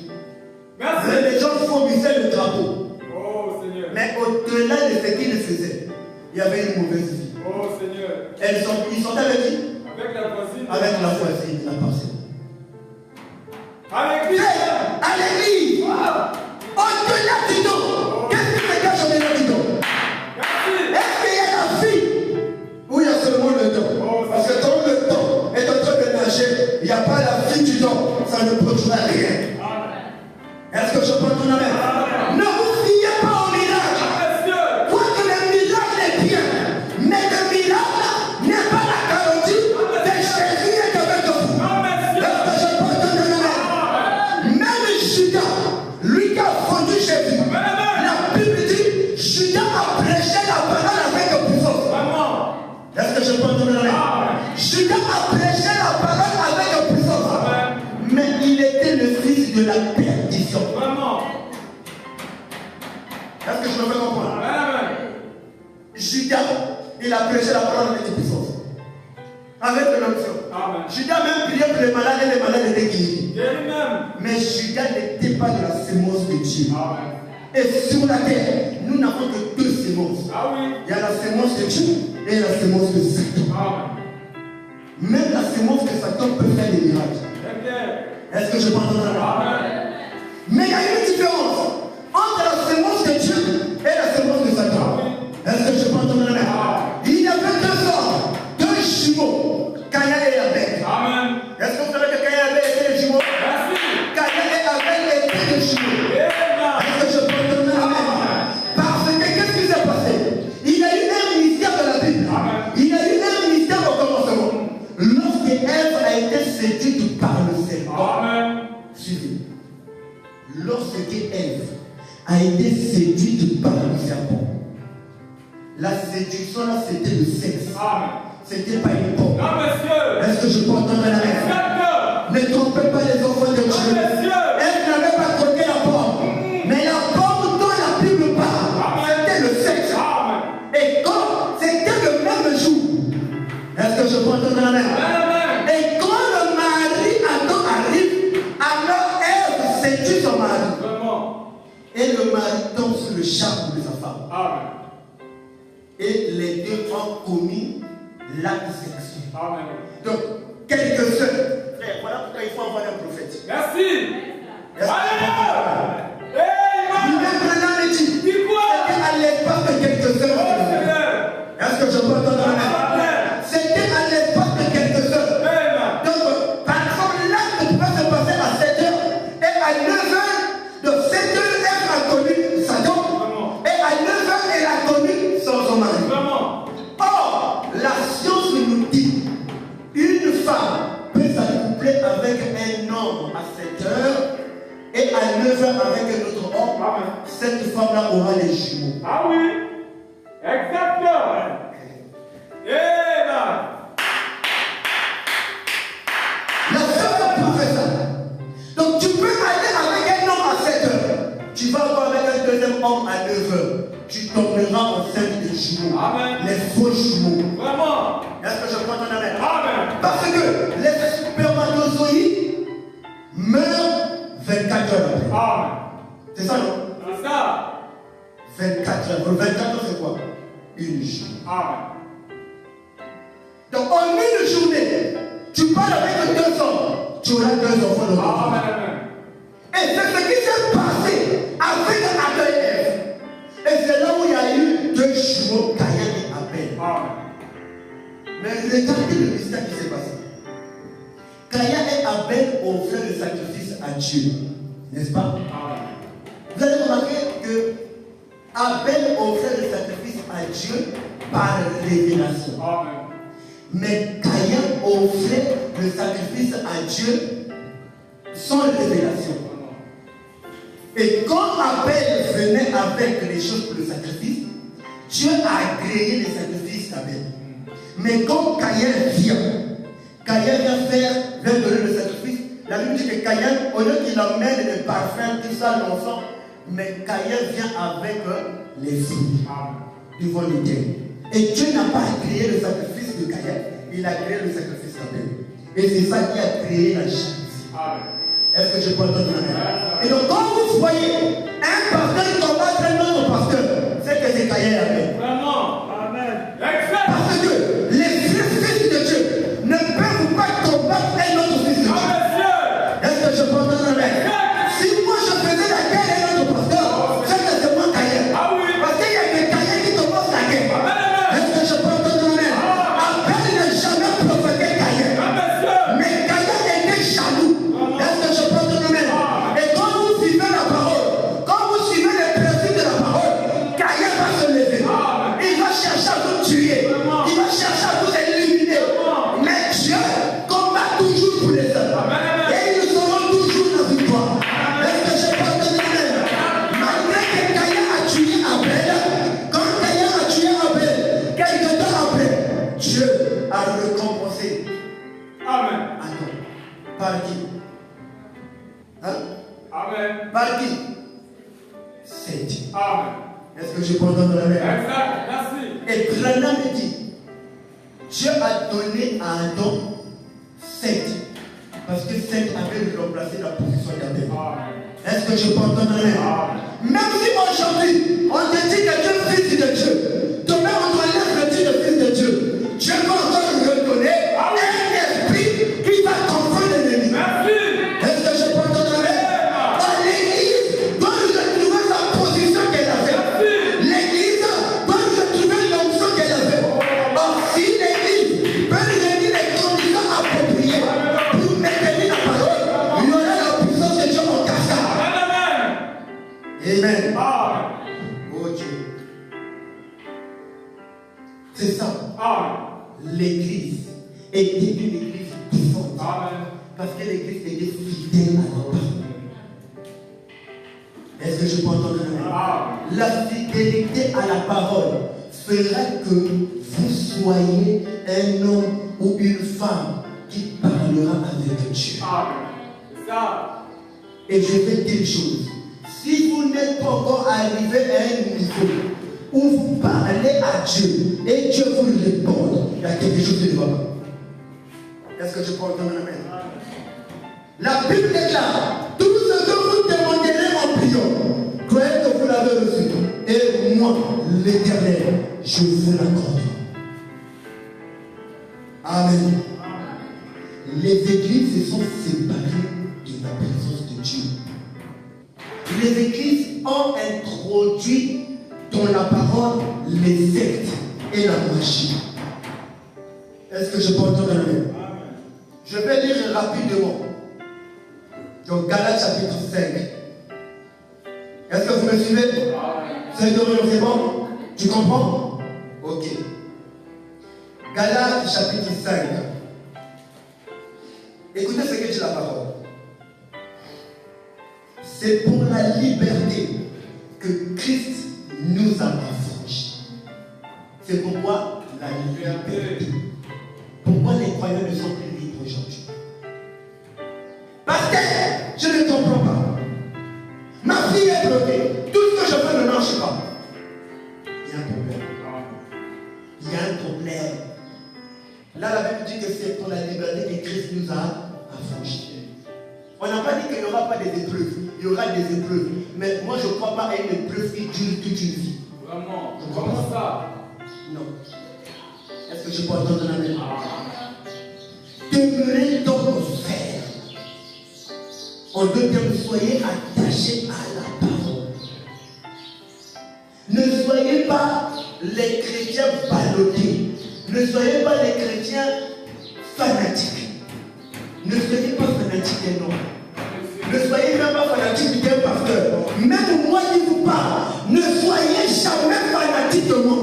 Merci. Les gens vomissaient le crapaud. Oh Seigneur. Mais au-delà de ce qu'ils faisaient, il y avait une mauvaise vie. Oh Seigneur. Ils sont avec qui? Avec la voisine. Avec la voisine, la personne. Avec qui? À l'église, au-delà du nom, qu'est-ce qui se cache au-delà du nom? Merci. Est-ce qu'il y a la vie ou il y a seulement le don? Parce que quand le don est en train de nager, il n'y a pas la vie du don, ça ne produira rien. Est-ce que je peux entendre la main? Ne vous fiez pas au miracle. Quoi que le miracle est bien, mais le miracle n'est pas la garantie que Jésus est avec vous. Judas, il a prêché la parole avec puissance. Avec de l'onction. Amen. Judas même priait pour les malades et les malades étaient guéris. Guéris même. Mais Judas n'était pas de la sémence de Dieu. Amen. Et sur la terre, nous n'avons que deux sémences. Ah oui. Il y a la sémence de Dieu et la sémence de Satan. Amen. Même la sémence de Satan peut faire des miracles. Très bien. Est-ce que je peux entendre là? Amen. Mais il y a une différence entre la sémence de Dieu et la sémence de Satan. Est-ce que je peux entendre là? Il y avait deux hommes, deux jumeaux, Caïn et Abel. Amen. Est-ce que vous savez que Caïn et Abel étaient des jumeaux? Merci. Caïn et Abel étaient des jumeaux. Amen. Est-ce que je peux entendre là? Parce que qu'est-ce qui s'est passé? Il y a eu un mystère dans la Bible. Il y a eu un mystère au commencement. Lorsque Ève a été séduite par le serpent. Amen. Suivez. Lorsque Ève a été séduite par le serpent, la séduction là c'était le sexe. Amen. C'était pas une porte. Non, monsieur. Est-ce que je peux entendre la main? Exactement. Ne trompez pas les enfants de Dieu. Non, monsieur. Ève n'avait pas troqué la porte. Mais la porte dont la Bible parle, c'était le sexe. Amen. Et quand c'était le même jour, est-ce que je peux entendre la main? Amen. Et quand le mari Adam arrive, alors Ève séduit son mari. Vraiment. Et le mari tombe sur le charme de sa femme. Amen. Et les deux ont commis l'acte sexuel. Amen. Donc, quelques heures. Frère, voilà pourquoi il faut avoir un prophète. Merci. Est-ce que Alléluia. vous Amen. maintenant me dit, Dis quoi? c'était à l'espace de quelques Oh heures. Seigneur. Est-ce que je peux entendre la main? Amen. C'était à l'espace de quelques heures. Amen. Donc, par exemple, l'acte pouvait se passer à 7 heures. Et à 9 heures, de 7 heures, elle a connu Satan. Vraiment. Et à 9 heures, elle a connu son mari. Vraiment. Or, la science nous dit une femme peut s'accoupler avec un homme à 7 heures et à 9 heures avec un autre homme. Amen. Cette femme-là aura les jumeaux. Ah oui. Exactement. Amen. La science prouve ça. Donc tu peux aller avec un homme à 7 heures. Tu vas avoir avec un deuxième homme à 9 heures. Tu tomberas enceinte de jumeaux. Amen. Les faux jumeaux. Vraiment. Est-ce que je prends ton amen? Amen. Parce que les spermatozoïdes meurent 24 heures après. Amen. C'est ça, non? C'est ça. 24 heures. 24 heures, c'est quoi? Une journée. Amen. Donc, en une journée, tu parles avec deux hommes, tu auras deux enfants de Amen. Amen. Et c'est ce qui s'est passé avec Adam et Ève. Et c'est là où il y a eu deux jumeaux, Caïn et Abel. Amen. Mais regardez le mystère qui s'est passé. Caïn et Abel offraient le sacrifice à Dieu. N'est-ce pas? Amen. Vous allez remarquer que Abel offrait le sacrifice à Dieu par révélation. Amen. Mais Caïn offrait le sacrifice à Dieu sans révélation. Et quand Abel venait avec les choses pour le sacrifice, Dieu a agréé les sacrifices d'Abel. Mais quand Caïn vient donner le sacrifice, la Bible dit que Caïn, au lieu qu'il emmène les parfums, tout ça, l'enfant, mais Caïn vient avec les fruits devant l'Éternel. Et Dieu n'a pas agréé le sacrifice de Caïn, il a créé le sacrifice d'Abel. Et c'est ça qui a créé la jalousie. Est-ce que je peux entendre la main? Et donc, quand vous voyez un pasteur combattre un autre pasteur, c'est que c'est Caïn et Abel. Vraiment. Amen. Exact. Parce que les fils de Dieu ne peuvent pas combattre un autre fils de Dieu. Est-ce que je peux entendre la main? Si moi je faisais la guerre à un autre pasteur, c'est que c'est moi Caïn. Ah oui. Parce qu'il y a des Caïn qui commencent la guerre. Est-ce que je peux entendre la main? Abel n'a jamais prophété Caïn. Mais Caïn était jaloux. Est-ce que je peux entendre la main? Et quand vous suivez la parole, quand vous suivez les principes de la parole, Caïn va se lever. Il va chercher à vous tuer. Il va chercher à vous éliminer. Mais Dieu combat toujours pour les hommes. Et ils seront toujours dans la victoire. Est-ce que je peux entendre la main? Malgré que Caïn a tué Abel, quand Caïn a tué Abel, quelque temps après, Dieu a récompensé. Amen. Attends, par qui? Hein? Amen. Par qui? C'est Dieu. Amen. Est-ce que je peux entendre la main? Exact. Merci. Et Branham dit, Dieu a donné à Adam 7. Parce que 7 avait remplacé la position d'Abel. Est-ce que je peux entendre un? Même si aujourd'hui, on te dit que tu es fils de Dieu, demain on t'enlève le titre de fils de Dieu, Dieu va encore redonner un esprit qui va comprendre l'ennemi. Est-ce que je peux entendre un? L'église doit retrouver sa position qu'elle avait. L'église doit retrouver l'onction qu'elle avait. Or, si l'église peut réunir les conditions appropriées pour maintenir la parole, il y aura la puissance de Dieu en cascade. Amen. Oh Dieu. C'est ça. L'église était une église puissante. Parce que l'église était fidèle à la parole. Est-ce que je peux entendre un? La fidélité à la parole fera que vous soyez un homme ou une femme qui parlera avec Dieu. Et je vais dire une chose. Si vous n'êtes pas encore arrivé à un niveau où vous parlez à Dieu et Dieu vous répond, il y a quelque chose qui ne va pas. Est-ce que je peux entendre un amen? La Bible déclare, tout ce que vous demanderez en priant, croyez que vous l'avez reçu. Et moi, l'Éternel, je vous l'accorde. Amen. Les églises se sont séparées de la présence de Dieu. Les églises ont introduit dans la parole les sectes et la magie. Est-ce que je peux entendre un amen? Je vais lire rapidement. Donc, Galates chapitre 5. Est-ce que vous me suivez? C'est bon? Tu comprends? Ok. Galates chapitre 5. Écoutez ce que dit la parole. C'est pour la liberté que Christ nous a affranchis. C'est pourquoi la liberté. Pourquoi les croyants ne sont plus libres aujourd'hui? Parce que je ne comprends pas. Ma fille est bloquée. Tout ce que je fais ne marche pas. Il y a un problème. Il y a un problème. Là, la Bible dit que c'est pour la liberté que Christ nous a affranchis. On n'a pas dit qu'il n'y aura pas des épreuves. Il y aura des épreuves. Mais moi, je ne crois pas à une épreuve qui dure toute une vie. Vraiment. Je crois pas ça. Non. Est-ce que je peux entendre la même? Demeurez dans vos sphères. En deux termes, soyez attachés à la parole. Ne soyez pas les chrétiens ballottés. Ne soyez pas les chrétiens fanatiques. Ne soyez pas fanatiques d'un homme. Ne soyez même pas fanatiques d'un pasteur. Même moi qui vous parle, ne soyez jamais fanatiques de moi.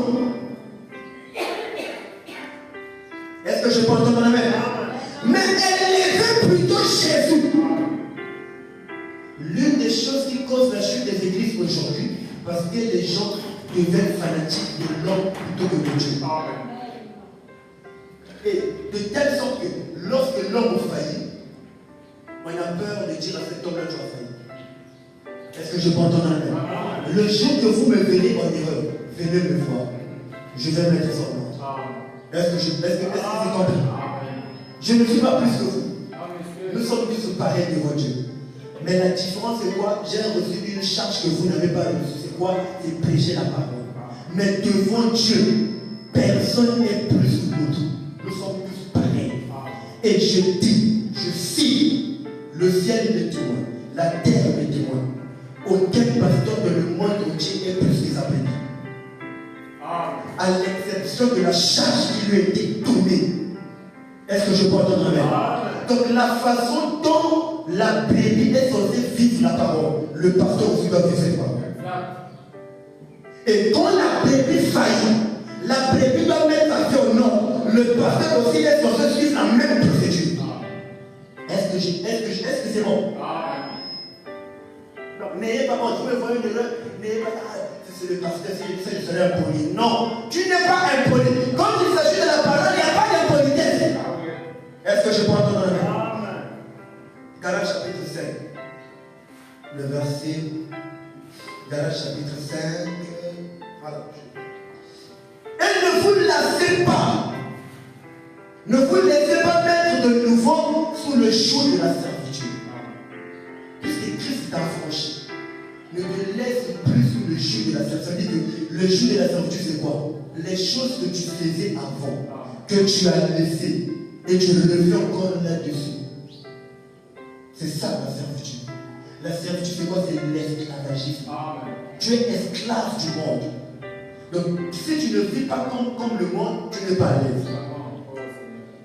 Est-ce que je peux entendre la même? Mais élevez plutôt Jésus. L'une des choses qui cause la chute des églises aujourd'hui, parce que les gens deviennent fanatiques de l'homme plutôt que de Dieu. Et de telle sorte que lorsque l'homme faillit, on a peur de dire à cet homme-là tu as failli. Est-ce que je peux entendre la même? Le jour que vous me venez en erreur, venez me voir. Je vais mettre ça en ordre. Est-ce que c'est compris? Je ne suis pas plus que vous. Nous sommes tous pareils devant Dieu. Mais la différence c'est quoi? J'ai reçu une charge que vous n'avez pas reçue. C'est quoi? C'est prêcher la parole. Mais devant Dieu, personne n'est plus que l'autre. Nous sommes tous pareils. Et je dis, je cite, le ciel est témoin, la terre est témoin. Aucun pasteur dans le monde entier est plus que sa béni. À l'exception de la charge qui lui a été donnée. Est-ce que je peux entendre un? Donc la façon dont la brebis est censée vivre la parole, le pasteur aussi doit vivre cette parole. Et quand la brebis faillit, la brebis doit mettre sa vie au nom. Le pasteur aussi est censé suivre la même procédure. Est-ce que c'est bon? Non, n'ayez pas peur, je vais voir une erreur, n'ayez pas peur. C'est le pasteur, c'est le seul impoli. Non, tu n'es pas impoli. Quand il s'agit de la parole, il n'y a pas d'impolitesse. Est-ce que je peux entendre le même? Galates chapitre 5. Le verset. Galates chapitre 5. Voilà. Un laissez pas. Ne vous laissez pas mettre de nouveau sous le joug de la servitude. Puisque Christ t'a affranchi, ne te laisse plus sous le joug de la servitude. Le joug de la servitude, c'est quoi? Les choses que tu faisais avant, que tu as laissées, et tu le fais encore là-dessus. C'est ça la servitude. La servitude, c'est quoi? C'est l'esclavagisme. Tu es esclave du monde. Donc, si tu ne vis pas comme le monde, tu n'es pas à l'aise.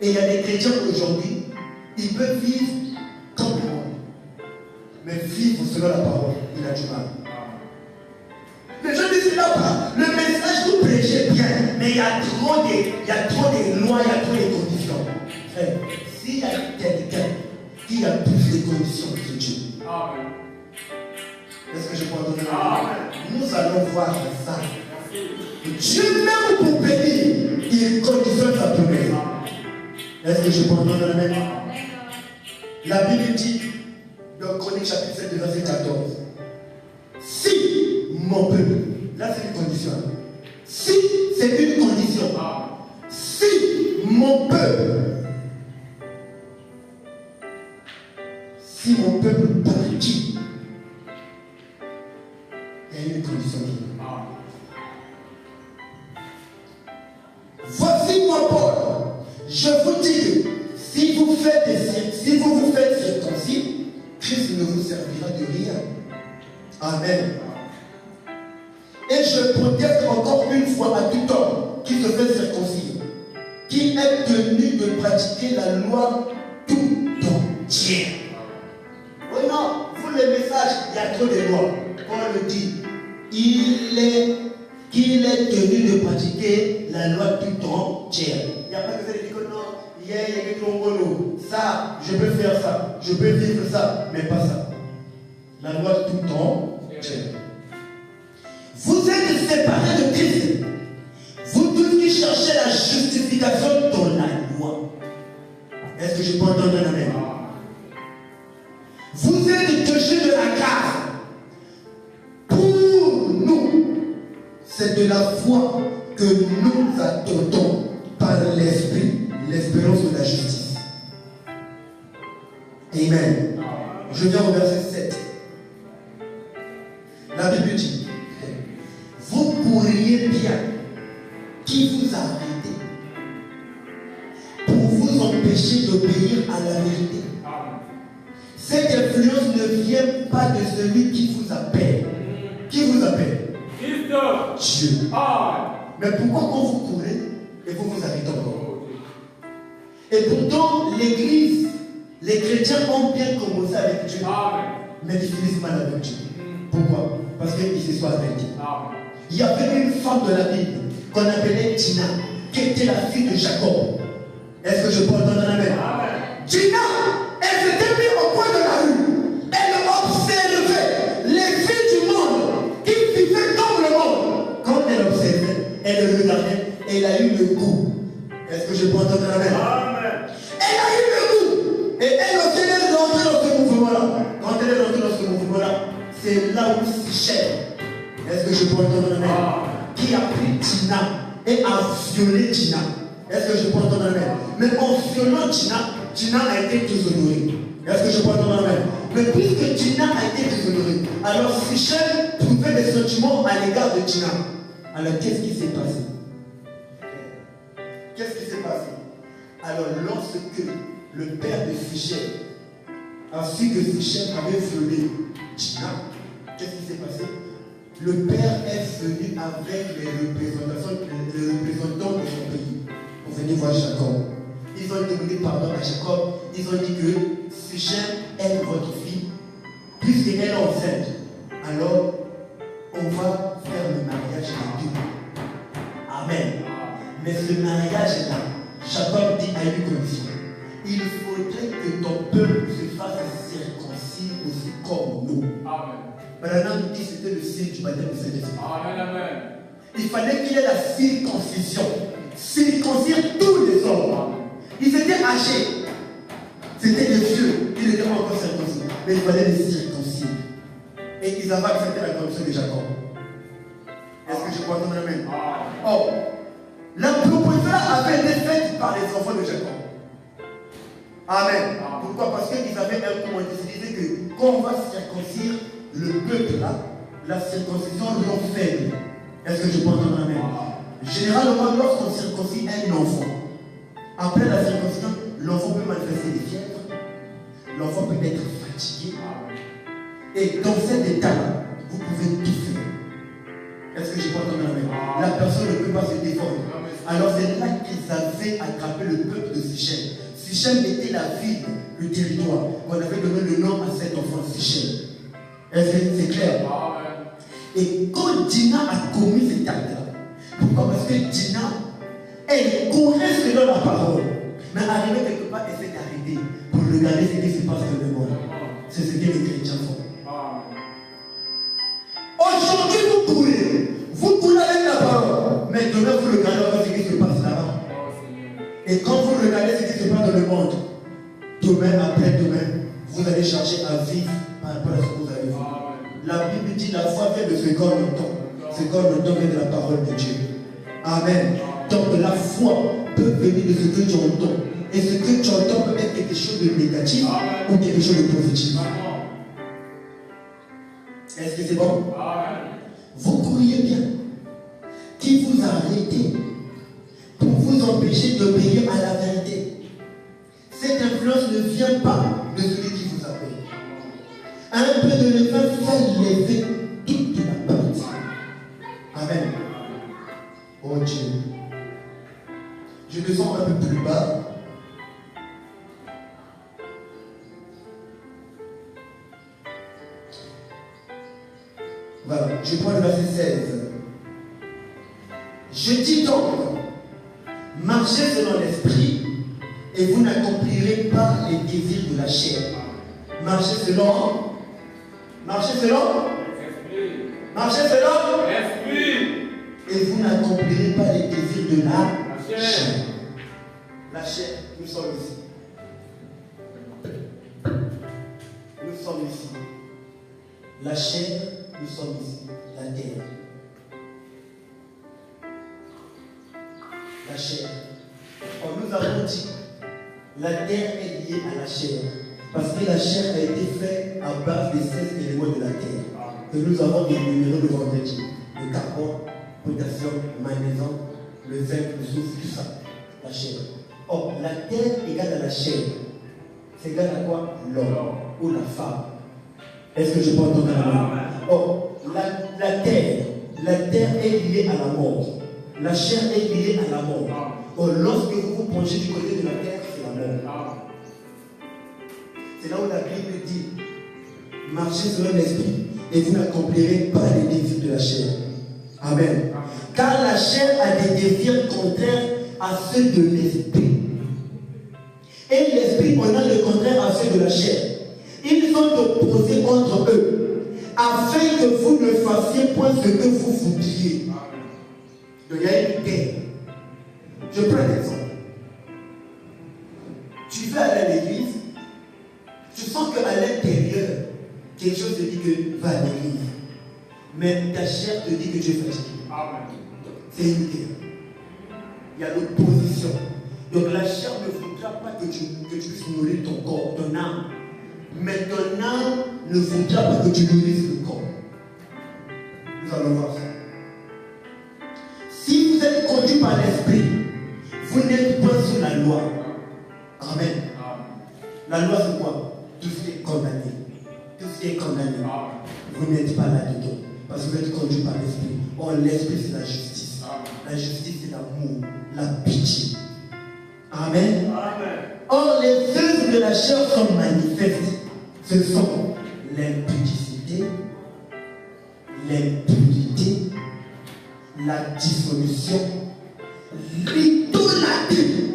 Et il y a des chrétiens aujourd'hui, ils peuvent vivre comme le monde. Mais vivre selon la parole, il a du mal. Les gens disent là-bas, le message vous prêchez bien, mais il y a trop de lois, il y a trop de conditions. Frère, s'il y a quelqu'un qui a plus de conditions que Dieu, est-ce que je peux entendre? Nous allons voir ça. Dieu même pour bénir, il conditionne sa promesse. Est-ce que je peux entendre la même? La Bible dit, dans Chronique chapitre 7, verset 14, si mon peuple, là c'est une condition. Si, c'est une condition. Si mon peuple partit, il y a une condition. Voici moi Paul, je vous dis que si vous vous faites circoncis, Christ ne vous servira de rien. Amen. Et je proteste encore une fois à tout homme qui se fait circoncire, qui est tenu de pratiquer la loi tout entière. Oui, non, vous le message, il y a trop de lois. Paul le dit, qu'il est tenu de pratiquer la loi tout entière. Il n'y a pas que ça qui dit que non, il y a ça, je peux faire ça, je peux vivre ça, mais pas ça. La loi tout entière. Vous êtes séparés de Christ. Vous tous qui cherchez la justification dans la loi. Est-ce que je peux entendre un amen? Vous êtes touchés de la grâce. Pour nous, c'est de la foi que nous attendons par l'Esprit, l'espérance de la justice. Amen. Je viens au verset 7. La Bible dit, vous pourriez bien qui vous a arrêté pour vous empêcher d'obéir à la vérité. Cette influence ne vient pas de celui qui vous appelle. Qui vous appelle? Dieu. Mais pourquoi quand vous courez et vous vous arrêtez encore? Et pourtant, l'Église, les chrétiens ont bien commencé avec Dieu, mais ils finissent mal avec Dieu. Pourquoi? Parce qu'ils se sont arrêtés. Il y avait une femme de la Bible qu'on appelait Tina, qui était la fille de Jacob. Est-ce que je peux entendre un amen? Tina, elle s'était mise au coin de la rue. Elle observait les filles du monde qui vivaient comme le monde. Quand elle observait, elle le regardait, elle a eu le goût. Est-ce que je peux entendre un amen? Elle a eu le goût. Et elle aussi, elle est rentrée dans ce mouvement-là. Quand elle est rentrée dans ce mouvement-là, c'est là où Sichel, est-ce que je peux entendre un amen? Qui a pris Tina et a violé Tina. Est-ce que je peux entendre un amen? Mais en violant Tina a été déshonorée. Est-ce que je peux entendre un amen? Mais puisque Tina a été déshonorée, alors Sichel trouvait des sentiments à l'égard de Tina. Alors qu'est-ce qui s'est passé? Qu'est-ce qui s'est passé? Alors lorsque le père de Sichel a su que Sichel avait violé Tina, qu'est-ce qui s'est passé? Le père est venu avec les représentants de son pays pour venir voir Jacob. Ils ont demandé pardon à Jacob. Ils ont dit que Sichel est votre fille, puisqu'elle est enceinte. Alors, on va faire le mariage des deux. Amen. Mais ce mariage-là, Jacob dit à une condition. Il faudrait que ton peuple se fasse circoncis aussi comme nous. Amen. Branham dit que c'était le signe du baptême du Saint-Esprit. Amen. Il fallait qu'il y ait la circoncision. Circoncire tous les hommes. Ils étaient âgés. C'était des vieux. Ils n'étaient pas encore circoncis. Mais il fallait les circoncire. Et ils avaient accepté la condition de Jacob. Est-ce que je peux entendre amen? Or, la proposition par les enfants de Jacob. Amen. Pourquoi? Parce qu'ils avaient un commandement. Ils disaient que quand on va circoncire le peuple là, la circoncision rend faible. Est-ce que je peux entendre amen? Généralement, lorsqu'on circoncie un enfant, après la circoncision, l'enfant peut manifester des fièvres, l'enfant peut être fatigué. Et dans cet état-là, vous pouvez tout faire. Est-ce que je peux entendre amen? La personne ne peut pas se défendre. Alors c'est là qu'ils avaient attrapé le peuple de Sichem. Sichem était la ville, le territoire. On avait donné le nom à cet enfant, Sichem. Est-ce que c'est clair? Et quand Dina a commis cet acte-là, pourquoi? Parce que Dina, elle courait selon la parole. Mais arrivée quelque part, elle s'est arrêtée pour regarder ce qui se passe dans le monde. C'est ce que les chrétiens font. Aujourd'hui, vous courez avec la parole. Mais demain, vous regardez ce qui se passe là-bas. Et quand vous regardez ce qui se passe dans le monde, demain, après-demain, vous allez chercher à vivre par rapport à ce que vous avez vu. La Bible dit la foi vient de ce qu'on entend. Ce qu'on entend vient de la parole de Dieu. Amen. Donc la foi peut venir de ce que tu entends. Et ce que tu entends peut être quelque chose de négatif ou quelque chose de positif. Est-ce que c'est bon? Vous courriez bien. Qui vous a arrêté pour vous empêcher d'obéir à la vérité? Cette influence ne vient pas de celui qui vous appelle. Un peu de levain fait lever toute la partie. Amen. Oh Dieu. Je descends un peu plus bas. Voilà, je prends le verset 16. Je dis donc, marchez selon l'esprit et vous n'accomplirez pas les désirs de la chair. Marchez selon Esprit. Et vous n'accomplirez pas les désirs de la chair. La chair, nous sommes ici. Nous sommes ici. La chair, nous sommes ici. La terre. La chair. Or, nous avons dit, la terre est liée à la chair. Parce que la chair a été faite à base des 16 éléments de la terre. Que nous avons énuméré le vendredi. Le carbone, potassium, magnésium, le zinc, le soufre, tout ça. La chair. Or, la terre égale à la chair. C'est égal à quoi? L'homme ou la femme. Est-ce que je peux entendre la main? Or, la terre est liée à la mort. La chair est liée à la mort. Or, lorsque vous vous penchez du côté de la terre, c'est la mort. C'est là où la Bible dit, marchez selon l'esprit et vous n'accomplirez pas les désirs de la chair. Amen. Car la chair a des désirs contraires à ceux de l'esprit. Et l'esprit, on a le contraire à ceux de la chair. Ils sont opposés entre eux, afin que vous ne fassiez point ce que vous voudriez. Donc il y a une guerre. Je prends un exemple. Tu vas aller à l'église, tu sens qu'à l'intérieur, quelque chose te dit que va à l'église. Mais ta chair te dit que tu es fatigué. C'est une guerre. Il y a l'opposition. Donc la chair ne voudra pas que tu puisses nourrir ton corps, ton âme. Mais ton âme ne voudra pas que tu nourrisses le corps. Nous allons voir ça. Si vous êtes conduit par l'esprit, vous n'êtes pas sous la loi. Amen. La loi c'est quoi? Tout ce qui est condamné. Tout ce qui est condamné. Vous n'êtes pas là-dedans. Parce que vous êtes conduit par l'esprit. Or, l'esprit c'est la justice. La justice c'est l'amour, la pitié. Amen. Or, les œuvres de la chair sont manifestes. Ce sont l'impudicité, l'impudité, la dissolution, l'idolâtrie.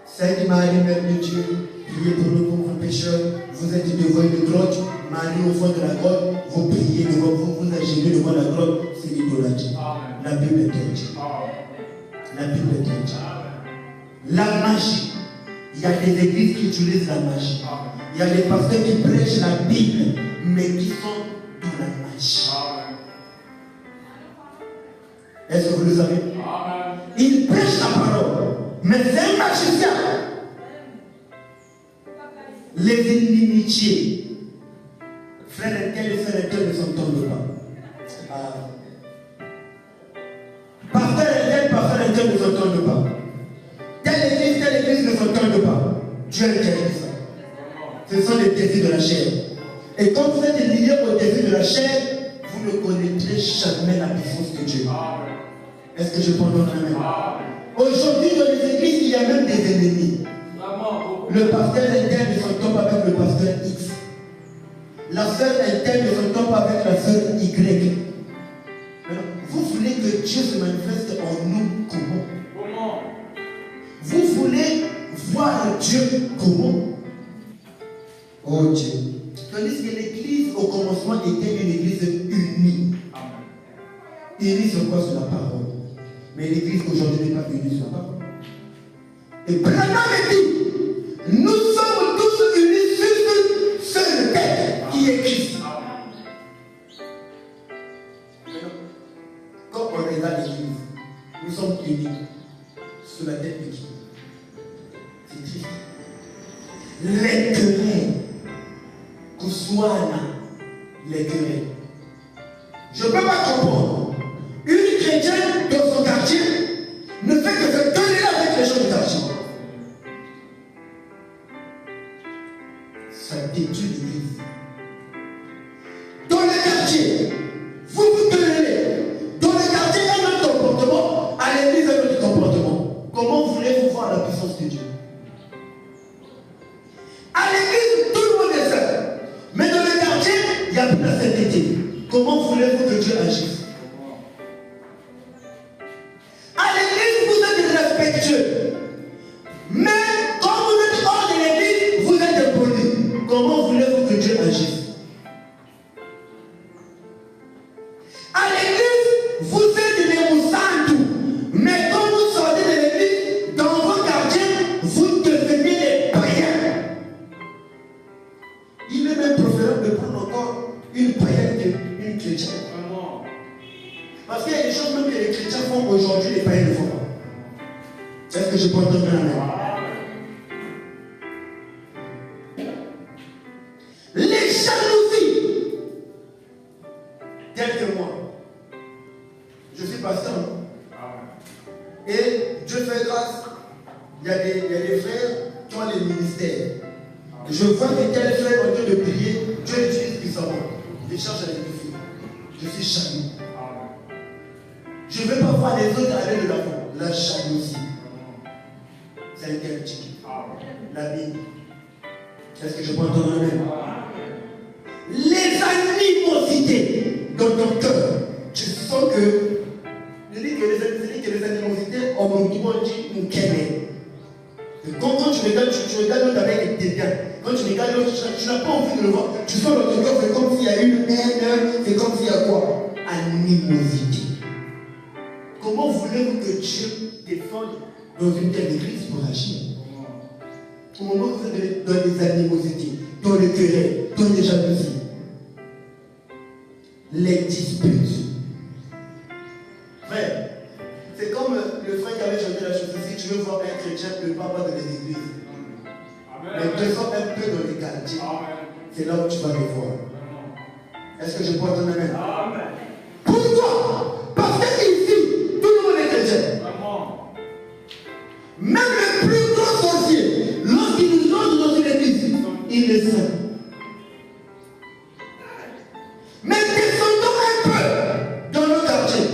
Sainte Marie, Mère de Dieu, priez pour nous pauvres pécheurs. Vous êtes devant une grotte, Marie au fond de la grotte, vous priez devant vous agenez devant la grotte, c'est l'idolâtrie. La Bible est dit. La Bible est dit. La magie. Il y a des églises qui utilisent la magie. Il y a des pasteurs qui prêchent la Bible, mais qui sont dans la magie. Est-ce que vous le savez? Ils prêchent la parole, Mais c'est un magicien. Les inimitiés. Frère et tel ne s'entendent pas. Pasteur et tel ne s'entendent pas. Telle église ne s'entendent pas. Dieu interdit ça. Ce sont les désirs de la chair. Et quand vous êtes lié aux désirs de la chair, vous ne connaîtrez jamais la puissance de Dieu. Est-ce que je peux entendre un amen? Aujourd'hui, dans les églises, il y a même des ennemis. Le pasteur interne ne s'entend pas avec le pasteur X. La sœur interne ne s'entend pas avec la sœur Y. Vous voulez que Dieu se manifeste en nous comment? Vous voulez voir Dieu comment? Oh Dieu. Tandis que l'église au commencement était une église unie. Unie sur quoi? Sur la parole. Mais l'église aujourd'hui n'est pas unie sur la parole. Et Branham dit, nous sommes tous unis sur une seule tête qui est Christ. Quand on regarde l'église, nous sommes unis sur la tête de qui? C'est Christ. Les querelles, Kousouana, les querelles. Je ne peux pas comprendre. Une chrétienne dans son quartier ne fait que se quereller avec les gens du quartier. Ça détruit l'église. Dans le quartier, vous vous querellez. Dans le quartier, il y a un autre comportement. À l'église, un autre comportement. Comment voulez-vous voir la puissance de Dieu? À l'église, tout le monde est seul. Mais dans le quartier, il n'y a plus la sainteté. Comment voulez-vous que Dieu agisse? À l'église, vous êtes respectueux. Mais quand vous êtes hors de l'église, vous êtes impoli. Comment voulez-vous que Dieu agisse? À l'église, vous êtes des moussantou. Mais quand vous sortez de l'église, dans vos quartiers, vous devenez des païens. Il est même préférable de prendre encore une païenne qu'une chrétienne. Parce qu'il y a des choses même que les chrétiens font aujourd'hui, les païens ne font pas. Est-ce que je peux entendre un amen? Les jalousies. Telles que moi. Je suis pasteur. Et Dieu fait grâce. Il y a des frères qui ont les ministères. Je vois que tel frère en train de prier, Dieu utilise puissamment. Je cherche à l'édifier. Je suis jaloux. Je ne veux pas voir les autres aller de l'avant. La jalousie. C'est interdit. La Bible. Est-ce que je peux entendre un amen? Les animosités dans ton cœur. Tu sens que. Je dis que les animosités, on dit nous qu'aimer. Quand tu regardes l'autre avec des dédain, quand tu regardes l'autre, tu n'as pas envie de le voir. Tu sens dans ton cœur, c'est comme s'il y a une haine, c'est comme s'il y a quoi? Animosité. Comment voulez-vous que Dieu défende dans une telle église pour agir? Au moment où vous êtes dans les animosités, dans les querelles, dans les jalousies, les disputes. Frère, c'est comme le frère qui avait chanté la chose. Si tu veux voir un chrétien, ne pars pas dans les églises. Mais descends un peu dans les quartiers. C'est là où tu vas les voir. Est-ce que je peux entendre un amen? Pourquoi? Parce que ici, tout le monde est chrétien. Même le plus grand sorcier, lorsqu'il nous entre dans une église, il est saint. Mais descendons un peu dans nos quartiers.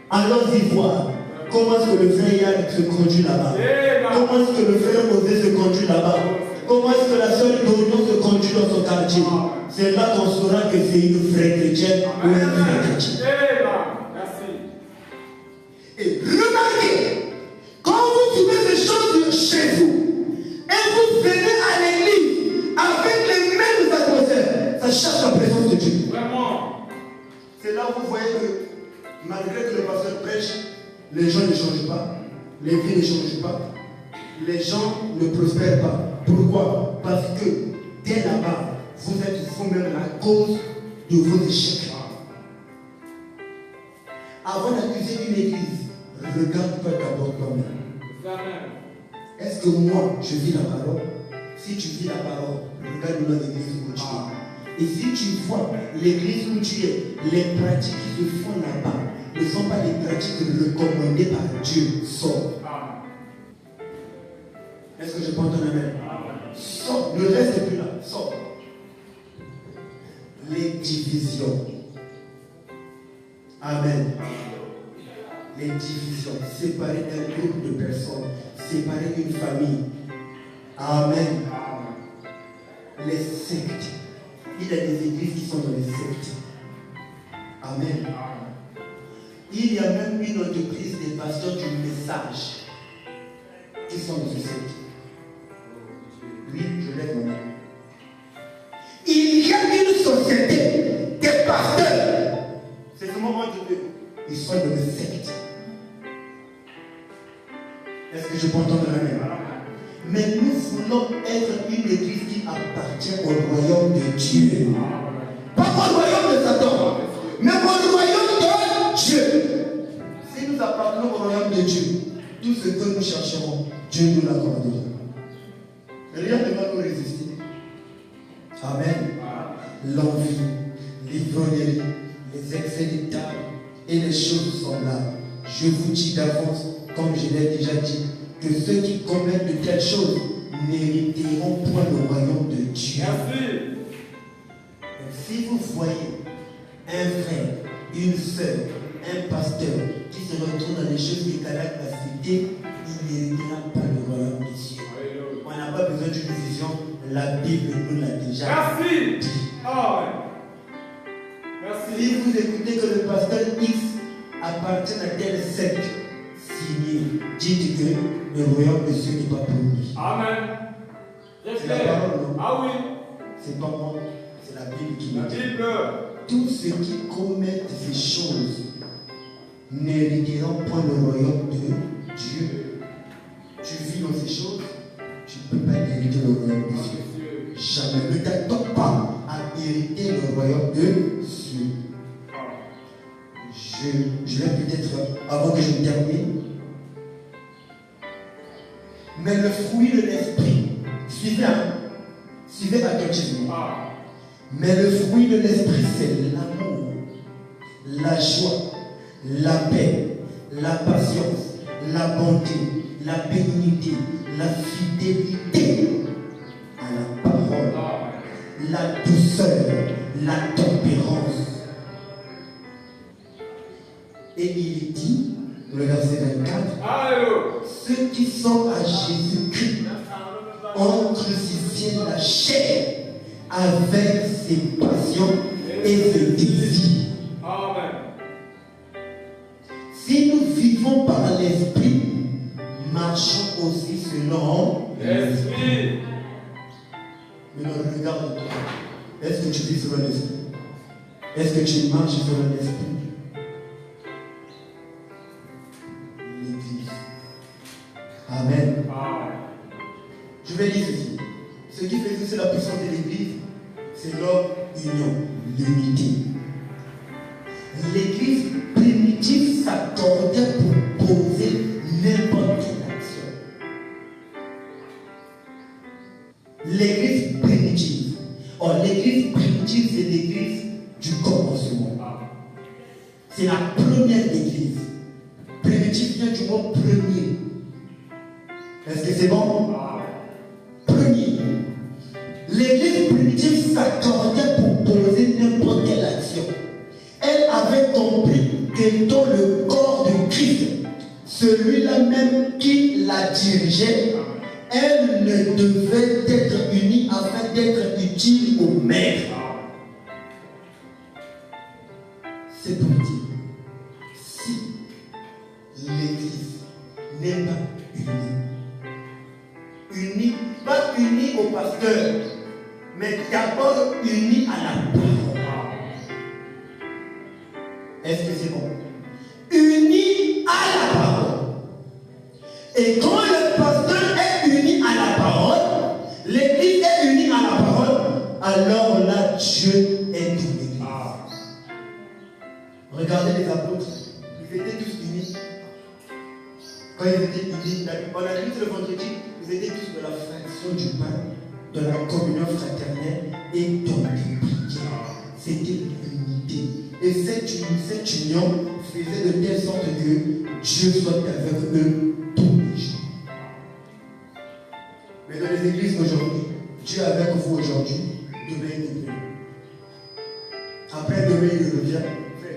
Allons-y voir comment est-ce que le frère Yann se conduit là-bas. Comment est-ce que le frère Osé se conduit là-bas. Comment est-ce que la sœur Dorion se conduit dans son quartier. C'est là qu'on saura que c'est une vraie chrétienne ou un vrai chrétien. Et remarquez, quand vous trouvez ces choses chez vous, et vous venez à l'église avec les mêmes atmosphères, ça cherche la présence de Dieu. C'est là où vous voyez que malgré que le pasteur prêche, les gens ne changent pas, les vies ne changent pas, les gens ne prospèrent pas. Pourquoi? Parce que dès là-bas, vous êtes vous-même la cause de vos échecs. Avant d'accuser une église, regarde-toi d'abord toi-même. Est-ce que moi, je vis la parole? Si tu vis la parole, regarde l'église où tu es. Et si tu vois l'église où tu es, les pratiques qui se font là-bas ne sont pas les pratiques recommandées par Dieu, sors. Est-ce que je peux entendre un amen? Sors, le reste n'est plus là, sors. Les divisions. Amen. Les divisions, séparer un groupe de personnes, séparer une famille. Amen. Les sectes. Il y a des églises qui sont dans les sectes. Amen. Il y a même une entreprise des pasteurs du message qui sont dans ce secte. Oui, je lève mon main. Il y a une société des pasteurs. C'est ce moment que je veux. Ils sont dans le secte. Est-ce que je peux entendre la main? Mais nous voulons être une église qui appartient au royaume de Dieu. Pas au royaume de Satan, mais au royaume de Dieu. Si nous appartenons au royaume de Dieu, tout ce que nous chercherons, Dieu nous l'accordera. Rien ne va nous résister. Amen. L'envie, l'ivrognerie, les excès de table et les choses semblables. Je vous dis d'avance, comme je l'ai déjà dit, que ceux qui commettent de telles choses n'hériteront point le royaume de Dieu. Donc, si vous voyez un frère, une sœur, un pasteur qui se retrouve dans les choses qui caractérisent la cité, il n'héritera pas le royaume de Dieu. On n'a pas besoin d'une vision, la Bible nous l'a déjà dit. Si vous écoutez que le pasteur X appartient à telle secte, signez, dites que le royaume de Dieu n'est pas pour lui. Amen. C'est la parole, non? Ah oui. C'est pas moi, c'est la Bible qui La nous dit. Bible. Tous ceux qui commettent ces choses n'hériteront point le royaume de Dieu. Tu vis dans ces choses, tu ne peux pas hériter le royaume de Dieu. Jamais. Ne t'attends pas à hériter le royaume de Dieu. Je vais peut-être, avant que je termine, mais le fruit de l'esprit, suivez attentivement. Mais le fruit de l'esprit, c'est l'amour, la joie, la paix, la patience, la bonté, la bénignité, la fidélité à la parole, la douceur, la tempérance. Et il dit, le verset 24, ceux qui sont à Jésus-Christ ont crucifié la chair avec ses passions et ses désirs. Si nous vivons par l'esprit, marchons aussi selon l'esprit. Maintenant, regarde-toi. Est-ce que tu vis selon l'esprit? Est-ce que tu marches selon l'esprit? L'Église. Amen. Je vais dire ceci. Ce qui fait que c'est la puissance de l'Église, c'est leur union, l'unité. L'Église primitive s'accordait pour poser n'importe quelle action. L'Église primitive. Or, l'Église primitive, c'est l'Église du commencement. C'est la première Église. Primitive vient du mot premier. Est-ce que c'est bon? Premier. L'église primitive s'accordait pour poser n'importe quelle action. Elle avait compris qu'étant le corps de Christ, celui-là même qui la dirigeait, elle ne devait être unie afin d'être utile au maître. C'est pour dire, si l'église n'est pas unie, pas unie au pasteur, mais d'abord unie à la parole. Est-ce que c'est bon? Unie à la parole. Et quand le pasteur est uni à la parole, l'église est unie à la parole, alors là, Dieu est une église. Regardez les apôtres, ils étaient tous unis. Quand ils étaient, on a lu le vendredi, ils étaient tous de la fraction du pain, de la communion fraternelle et dans les prières. C'était l'unité. Et cette union faisait de telle sorte que Dieu soit avec eux tous les jours. Mais dans les églises aujourd'hui, Dieu est avec vous aujourd'hui, demain il n'est plus. Après demain il revient.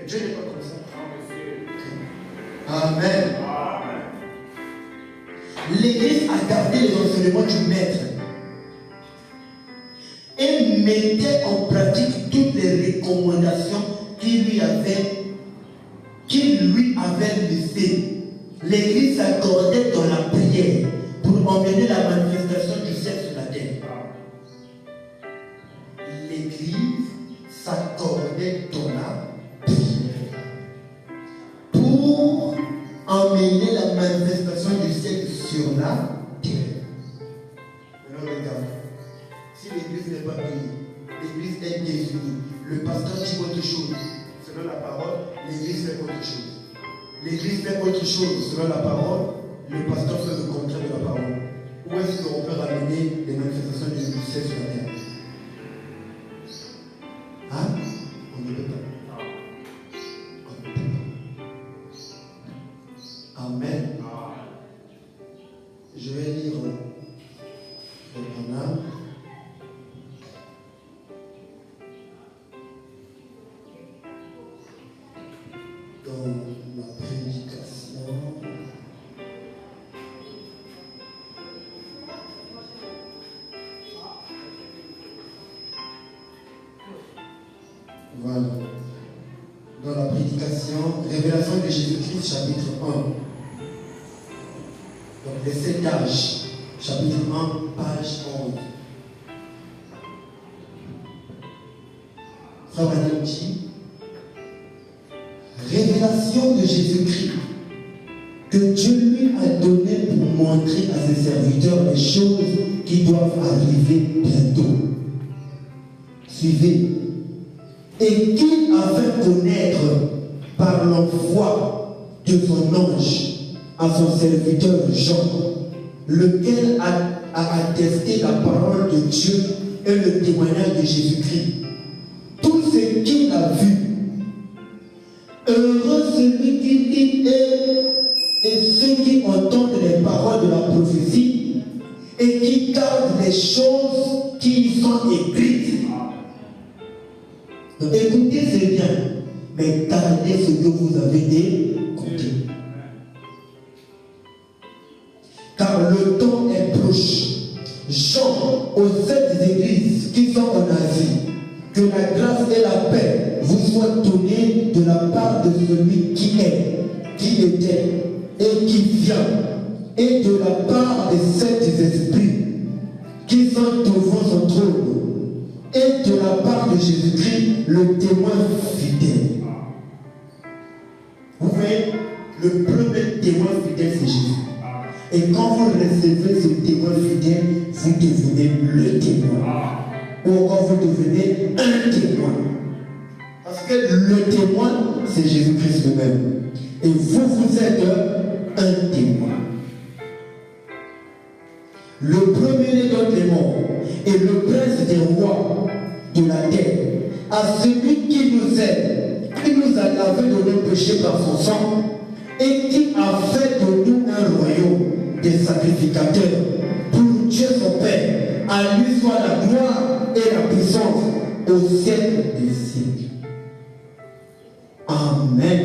Dieu n'est pas comme ça. Amen. L'église a gardé les enseignements du maître et mettait en pratique toutes les recommandations qu'il lui avait laissées. L'église s'accordait dans la prière pour emmener la manifestation du ciel sur la terre. L'église s'accordait dans la prière pour emmener la manifestation du ciel sur la terre. Maintenant regarde, si l'église n'est pas unie, l'église est désunie, le pasteur dit autre chose selon la parole, l'église fait autre chose. L'église fait autre chose selon la parole, le pasteur fait le contraire de la parole. Où est-ce qu'on peut ramener les manifestations du ciel sur la terre? Hein? On ne peut pas. On ne peut pas. Amen. Je vais lire dans mon âme. Dans la prédication. Voilà. Dans la prédication, révélation de Jésus-Christ, chapitre 1. Donc les 7 âges, chapitre 1, page 11. Frère Madame dit, révélation de Jésus-Christ, que Dieu lui a donné pour montrer à ses serviteurs les choses qui doivent arriver bientôt. Suivez. Et qu'il a fait connaître par l'envoi de son ange à son serviteur Jean, lequel a attesté la parole de Dieu et le témoignage de Jésus-Christ. Tout ce qu'il a vu. Heureux celui qui dit et ceux qui entendent les paroles de la prophétie et qui gardent les choses qui y sont écrites. Donc, écoutez, c'est bien, mais gardez ce que vous avez écouté. Car le temps est proche. Jean, aux 7 églises qui sont en Asie, que la grâce et la paix vous soient données de la part de celui qui est, qui était et qui vient, et de la part des 7 esprits qui sont devant son trône, et de la part de Jésus-Christ, le témoin fidèle. Vous voyez, le premier témoin fidèle, c'est Jésus. Et quand vous recevez ce témoin fidèle, vous devenez le témoin. Ou quand vous devenez un témoin. Parce que le témoin, c'est Jésus-Christ lui-même. Et vous, vous êtes un témoin. Le premier-né dans les morts et le prince des rois de la terre, à celui qui nous aide, qui nous a lavé de nos péchés par son sang, et qui a fait de nous un royaume des sacrificateurs pour Dieu son Père. À lui soit la gloire et la puissance au siècle des siècles. Amen.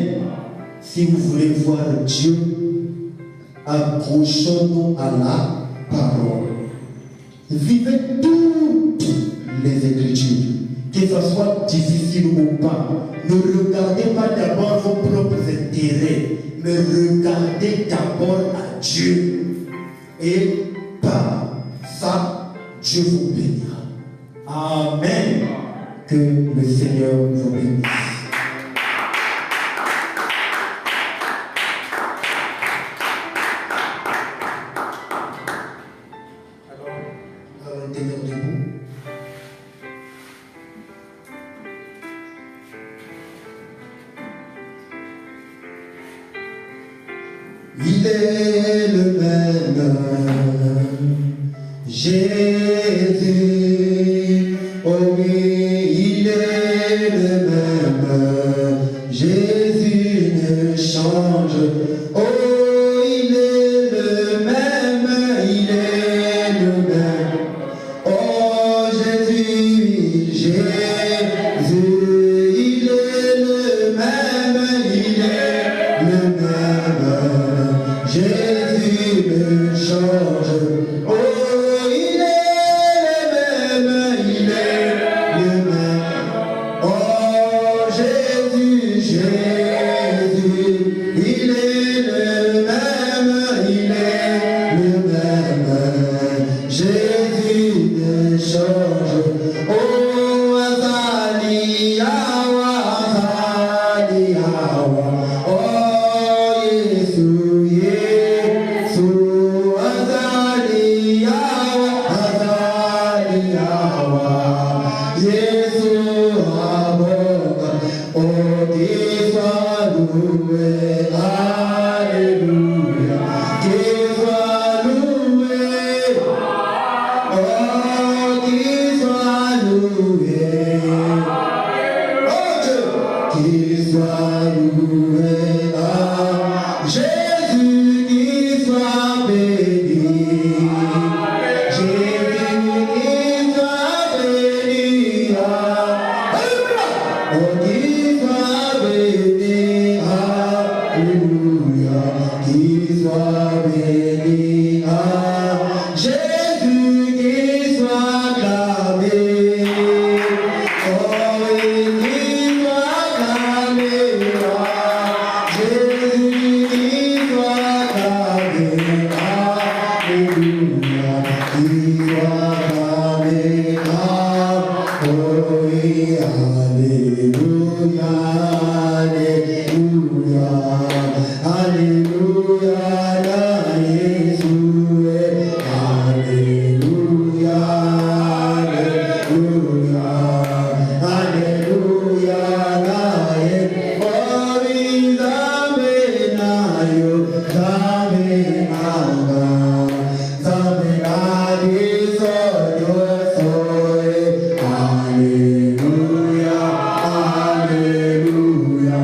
Si vous voulez voir Dieu, accrochons-nous à la parole. Vivez toutes les Écritures, que ce soit difficile ou pas. Ne regardez pas d'abord vos propres intérêts, mais regardez d'abord à Dieu. Et par ça, Dieu vous bénira. Amen. Que le Seigneur vous bénisse. Alors, nous allons tenir debout. il est le même. Jésus, oh oui, il est le même. Jésus ne change. Oh, il est le même, il est le même. Oh, Jésus, Jésus, il est le même, il est le même. Jésus ne change. Oh, il est le même, il est le même. Oh, Jésus, Jésus, il est le même, il est le même. Jésus ne change. Oh, Azali, Yawa, Azali, Yawa. Oh, Yesu, Yesu, Azali, Yawa, Azali, Yawa. Yesu, Aboga, oh, qu'il soit loué, Alléluia, qu'il soit loué. Oh, qu'il soit loué. Oh Dieu, qu'il soit loué. Ah, Jésus, qu'il soit béni. Jésus, qu'il soit béni. Ah, Alléluia. Oh, qu'il soit béni. Alléluia. Qu'il soit béni. Ah, Jésus, qu'il soit acclamé. Oh, oui, qu'il soit acclamé. Ah, Jésus, qu'il soit acclamé. Alléluia. Qu'il soit acclamé. Ah, oh, oui, Alléluia. Alléluia. Alléluia. La Jésus. Alléluia. Alléluia. Alléluia. La Jésus. Oh, oui, Zamenayo, Zamenaga, Zamenadi, Soyo, Soye. Alléluia. Alléluia.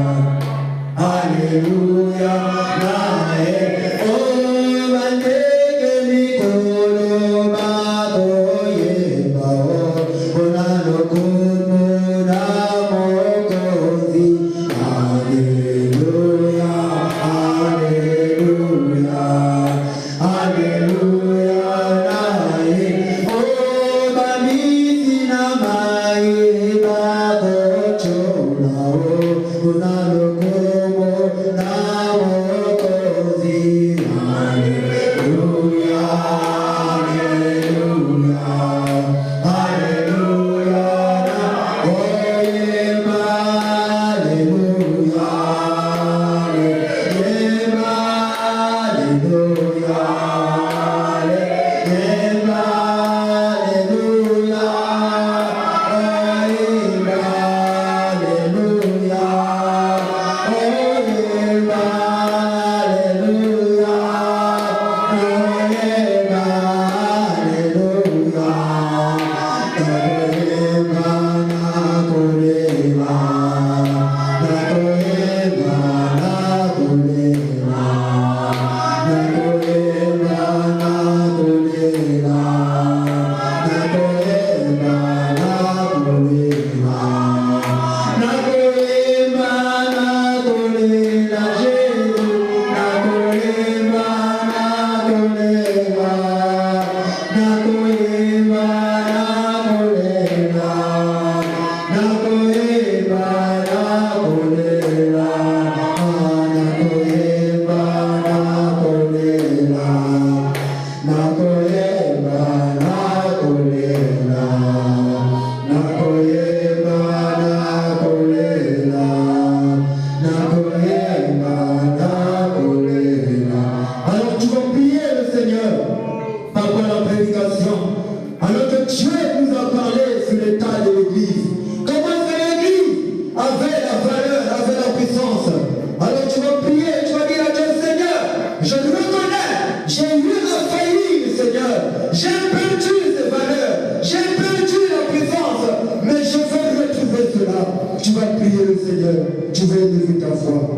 Alléluia. Oh, Mandeke Nikolo Magoye Bao, Onano Kumuna Mokozi. Alléluia. Alléluia. tu vas prier le Seigneur. Tu vas élever ta voix.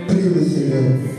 Prie le Seigneur.